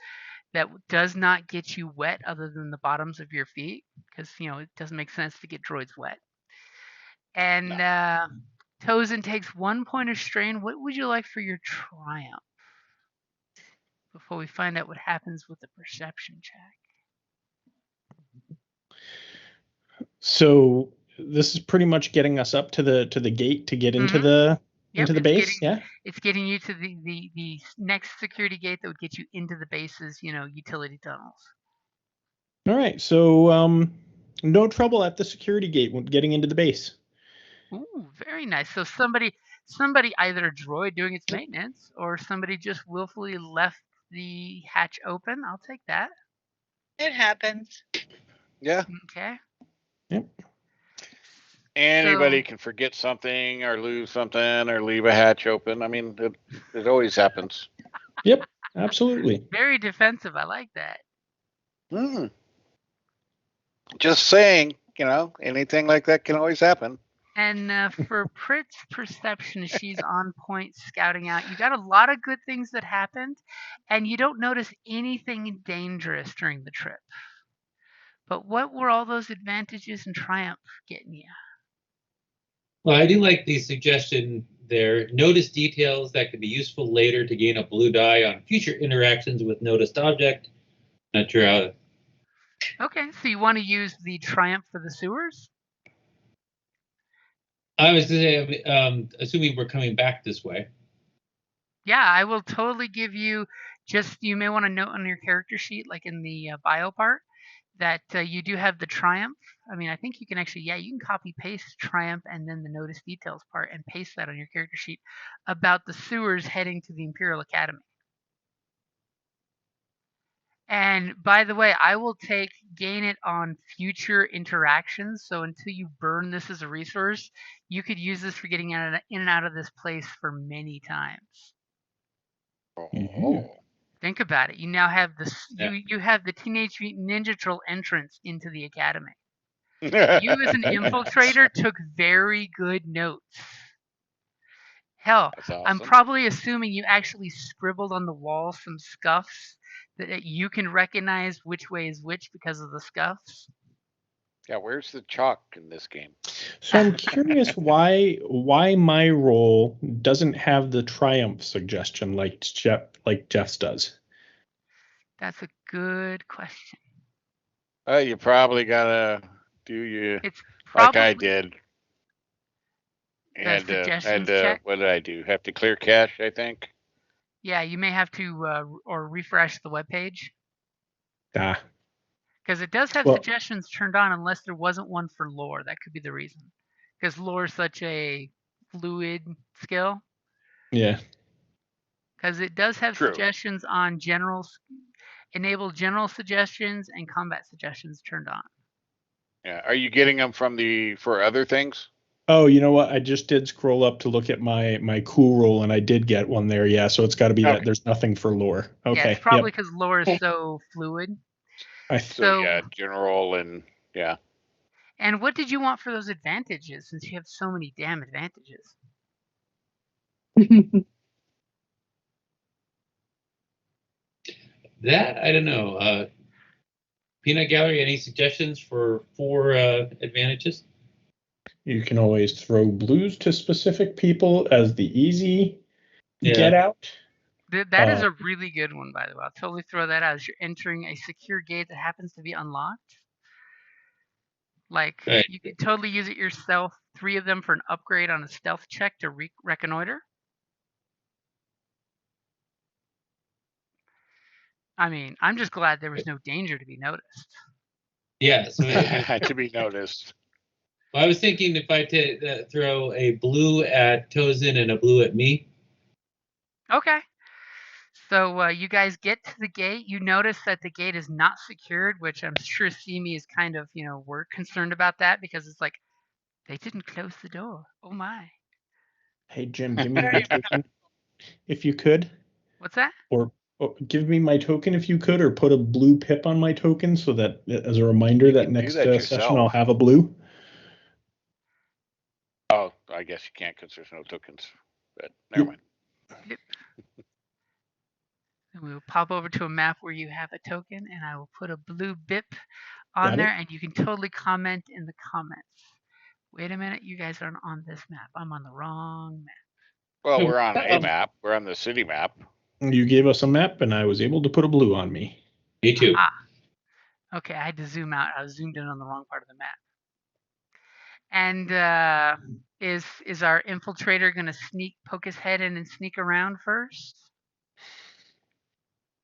that does not get you wet other than the bottoms of your feet because, it doesn't make sense to get droids wet. And Tozen takes 1 point of strain. What would you like for your triumph before we find out what happens with the perception check? So this is pretty much getting us up to the gate to get into the base. It's getting you to the next security gate that would get you into the base's utility tunnels. All right. So no trouble at the security gate when getting into the base. Ooh, very nice. So somebody either a droid doing its maintenance or somebody just willfully left the hatch open. I'll take that. It happens. Yeah. Okay. Yep. Anybody can forget something or lose something or leave a hatch open. I mean, it always happens. Yep, absolutely. Very defensive. I like that. Just saying, anything like that can always happen. And for Prit's perception, she's on point scouting out. You got a lot of good things that happened, and you don't notice anything dangerous during the trip. But what were all those advantages and triumph getting you? Well, I do like the suggestion there. Notice details that could be useful later to gain a blue die on future interactions with noticed object. Not sure how. Okay, so you want to use the triumph for the sewers? I was going to say, assuming we're coming back this way. Yeah, I will totally give you. You may want to note on your character sheet, like in the bio part, that you do have the triumph. I mean, I think you can actually, you can copy paste triumph and then the notice details part and paste that on your character sheet about the sewers heading to the Imperial Academy. And by the way, I will gain it on future interactions. So until you burn this as a resource, you could use this for getting in and out of this place for many times. Oh. Think about it. You now have you have the Teenage Mutant Ninja Turtle entrance into the academy. You as an infiltrator took very good notes. Hell, That's awesome. I'm probably assuming you actually scribbled on the wall some scuffs that you can recognize which way is which because of the scuffs. Yeah, where's the chalk in this game? So I'm curious why my role doesn't have the triumph suggestion like Jeff's does. That's a good question. You probably gotta do It's like I did. And check. what did I do? Have to clear cache, I think. Yeah, you may have to or refresh the web page. Because it does have suggestions turned on unless there wasn't one for lore. That could be the reason. Because lore is such a fluid skill. Yeah. Because it does have suggestions on enable general suggestions and combat suggestions turned on. Yeah. Are you getting them for other things? Oh, you know what? I just did scroll up to look at my cool roll, and I did get one there. Yeah, so it's got to be that there's nothing for lore. Okay. Yeah, it's probably because lore is so fluid. So yeah, general and yeah. And what did you want for those advantages, since you have so many damn advantages? That I don't know. Peanut Gallery, any suggestions for 4 advantages? You can always throw blues to specific people as the easy get out. That is a really good one, by the way. I'll totally throw that out as you're entering a secure gate that happens to be unlocked. Like, Right. you could totally use it yourself. 3 of them for an upgrade on a stealth check to reconnoiter. I mean, I'm just glad there was no danger to be noticed. Yeah, so to be noticed. Well, I was thinking if I throw a blue at Tozen and a blue at me. Okay. So you guys get to the gate. You notice that the gate is not secured, which I'm sure Simi is kind of, we're concerned about that because it's like, they didn't close the door. Oh my. Hey, Jim, give me my token if you could. What's that? Or give me my token if you could, or put a blue pip on my token so that as a reminder that next session I'll have a blue. Oh, I guess you can't because there's no tokens. But never mind. Yep. And we will pop over to a map where you have a token, and I will put a blue bip on there, and you can totally comment in the comments. Wait a minute, you guys aren't on this map. I'm on the wrong map. Well, we're on a map. We're on the city map. You gave us a map, and I was able to put a blue on me. Me too. Okay, I had to zoom out. I was zoomed in on the wrong part of the map. And is our infiltrator going to poke his head in and sneak around first?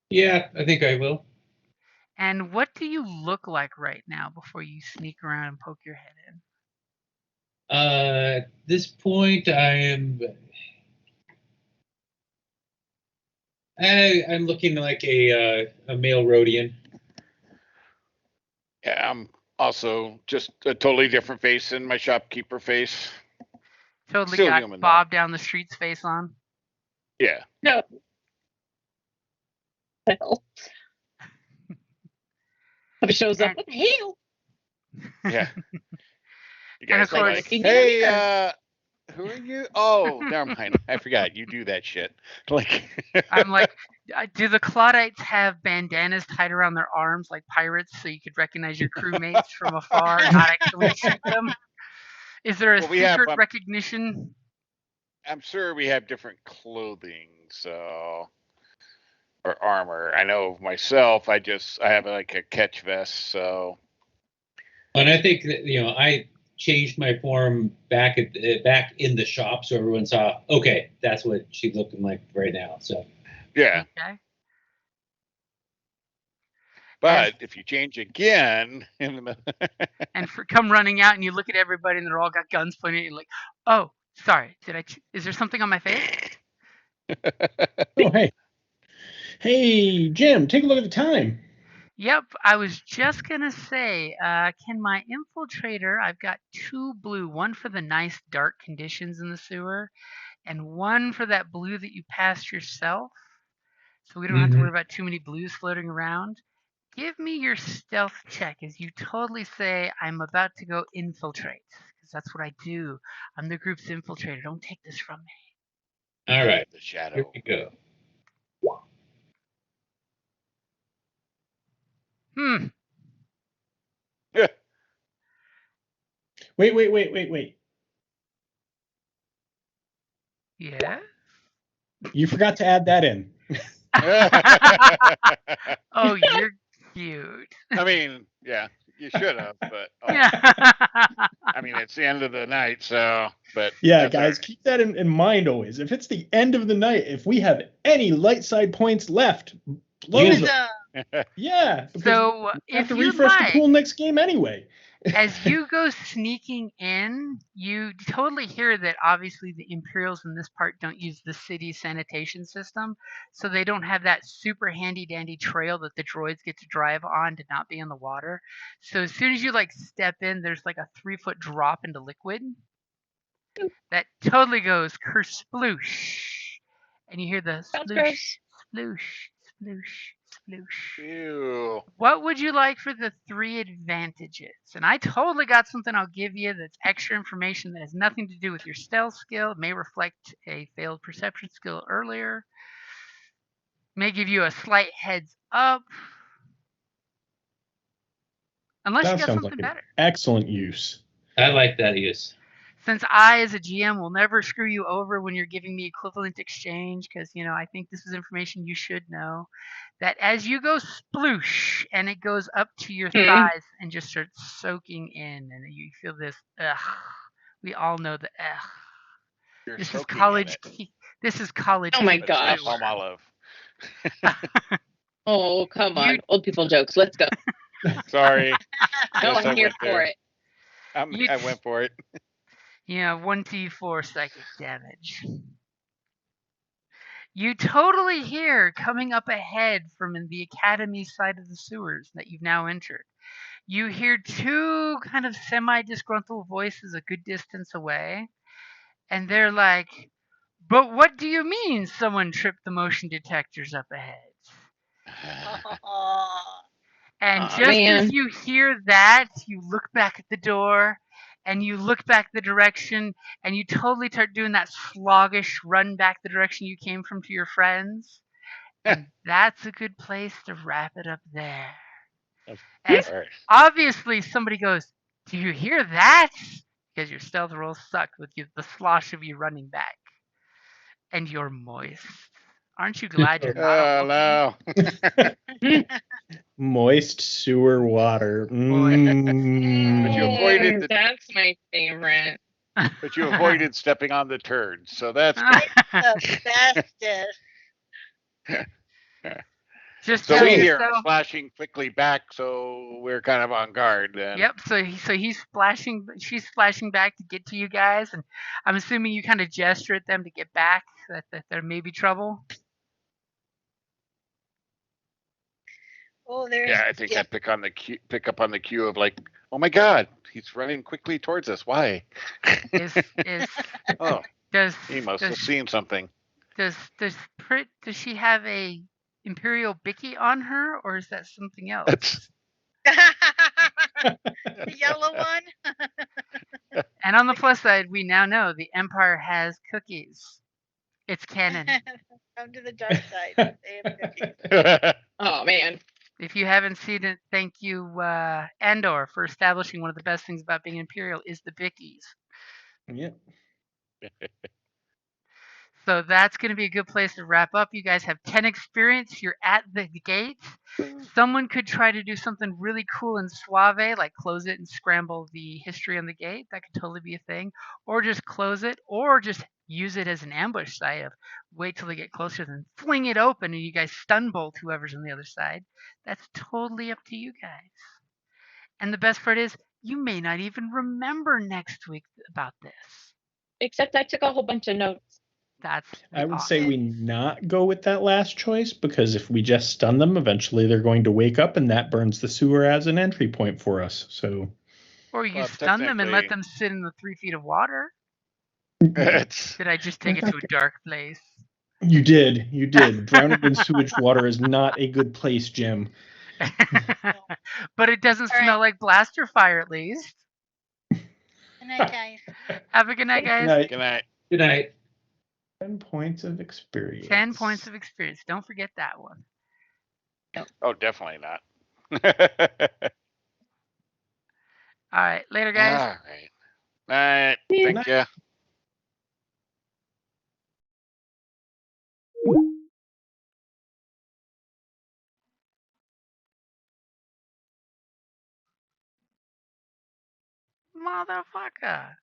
Yeah, I think I will. And what do you look like right now before you sneak around and poke your head in? At this point, I'm looking like a male Rhodian. Yeah, I'm also just a totally different face than my shopkeeper face. Totally still got human, Bob though. Down the street's face on? Yeah. No. Hell. Shows up with hail. Yeah. You guys are like, hey, who are you? Oh, never mind. I forgot. You do that shit. Like, I'm like, do the Claudites have bandanas tied around their arms like pirates so you could recognize your crewmates from afar and not actually shoot them? Is there a secret recognition? I'm sure we have different clothing, so, or armor. I know myself. I have like a catch vest, so. And I think that I changed my form back in the shop, so everyone saw. Okay, that's what she's looking like right now. So. Yeah. Okay. But if you change again in the middle and come running out and you look at everybody and they're all got guns pointing at you, like, oh, sorry, is there something on my face? Oh, hey, Jim, take a look at the time. Yep, I was just gonna say, can my infiltrator? I've got 2 blue, one for the nice dark conditions in the sewer, and one for that blue that you passed yourself. So we don't have to worry about too many blues floating around. Give me your stealth check as you totally say, I'm about to go infiltrate. Because that's what I do. I'm the group's infiltrator. Don't take this from me. All right. The shadow. Here we go. Yeah. Wait. Yeah? You forgot to add that in. Oh, you're cute. I mean, yeah, you should have, but I mean, it's the end of the night, so. But yeah, guys, keep that in mind always. If it's the end of the night, if we have any light side points left, blow them. Yeah, because so we have to refresh the pool next game anyway. As you go sneaking in, you totally hear that obviously the Imperials in this part don't use the city sanitation system, so they don't have that super handy dandy trail that the droids get to drive on to not be in the water. So as soon as you step in, there's like a 3-foot drop into liquid that totally goes kersploosh, and you hear the sploosh, sploosh, sploosh, Sploosh. Ew. What would you like for the 3 advantages? And I totally got something I'll give you that's extra information that has nothing to do with your stealth skill. It may reflect a failed perception skill earlier. May give you a slight heads up. Unless you That got sounds something like an better. excellent use. I like that use. Since I, as a GM, will never screw you over when you're giving me equivalent exchange, because, I think this is information you should know, that as you go sploosh and it goes up to your thighs and just starts soaking in, and you feel this, ugh. We all know the ugh. You're This is soaking college. in it. This is college. Oh my But it's not gosh. palm olive. Oh, come on. You- Old people jokes. Let's go. Sorry. No, Yes, I I'm here went for there. it. I went for it. 1d4 psychic damage. You totally hear coming up ahead from the academy side of the sewers that you've now entered. You hear 2 kind of semi-disgruntled voices a good distance away, and they're like, "But what do you mean someone tripped the motion detectors up ahead?" And Aw, just as man. you hear that, you look back at the door and you look back the direction and you totally start doing that sluggish run back the direction you came from to your friends. And that's a good place to wrap it up there. Of As course. obviously somebody goes, "Do you hear that?" Because your stealth rolls suck with the slosh of you running back. And you're moist. Aren't you glad you're not a Wookiee? No. Moist sewer water. Boy. But you avoided the- That's my favorite. But you avoided stepping on the turd, so that's The bestest. Just so tell we hear him yourself. splashing quickly back, so we're kind of on guard then. Yep. So he's splashing. She's splashing back to get to you guys, and I'm assuming you kind of gesture at them to get back. That there may be trouble. Oh, there's Yeah, I think I pick up on the cue of like, oh my God, he's running quickly towards us. Why? Is Oh, does he must does have seen something. does she have a Imperial Bicky on her, or is that something else? That's the yellow one. And on the plus side, we now know the Empire has cookies. It's canon. Come to the dark side. They have cookies. Oh, man. If you haven't seen it, thank you, Andor, for establishing one of the best things about being Imperial is the Bickies. Yep. So that's going to be a good place to wrap up. You guys have 10 experience. You're at the gate. Someone could try to do something really cool and suave, like close it and scramble the history on the gate. That could totally be a thing. Or just close it, or just use it as an ambush site of wait till they get closer, then fling it open and you guys stun bolt whoever's on the other side. That's totally up to you guys. And the best part is, you may not even remember next week about this. Except I took a whole bunch of notes. That's I would awesome. say we not go with that last choice, because if we just stun them, eventually they're going to wake up, and that burns the sewer as an entry point for us. So Or you Well, stun them and let technically- them sit in the 3 feet of water. It's Did I just take it to a dark place? you did. Drowning in sewage water is not a good place, Jim. But it doesn't All smell right. like blaster fire, at least. Good night, guys. Have a good night, guys. good night. Good night. 10 points of experience. 10 points of experience. Don't forget that one. Oh, definitely not. All right. Later, guys. All right. All right. Thank you. Motherfucker.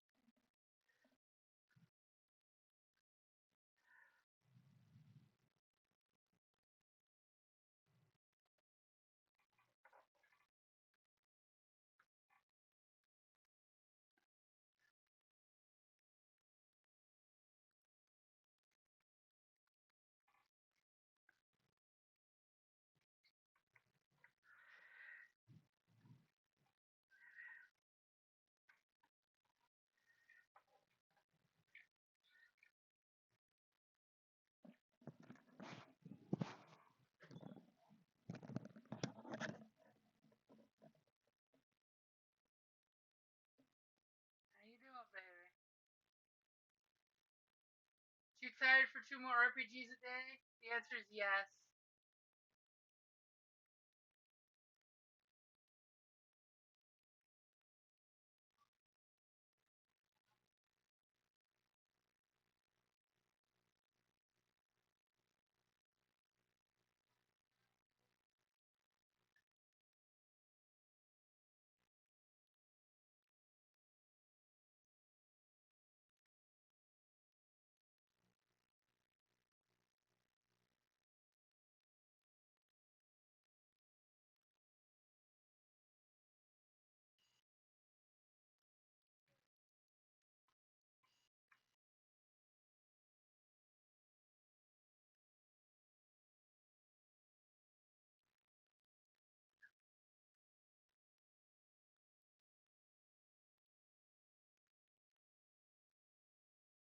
excited for 2 more RPGs a day? The answer is yes.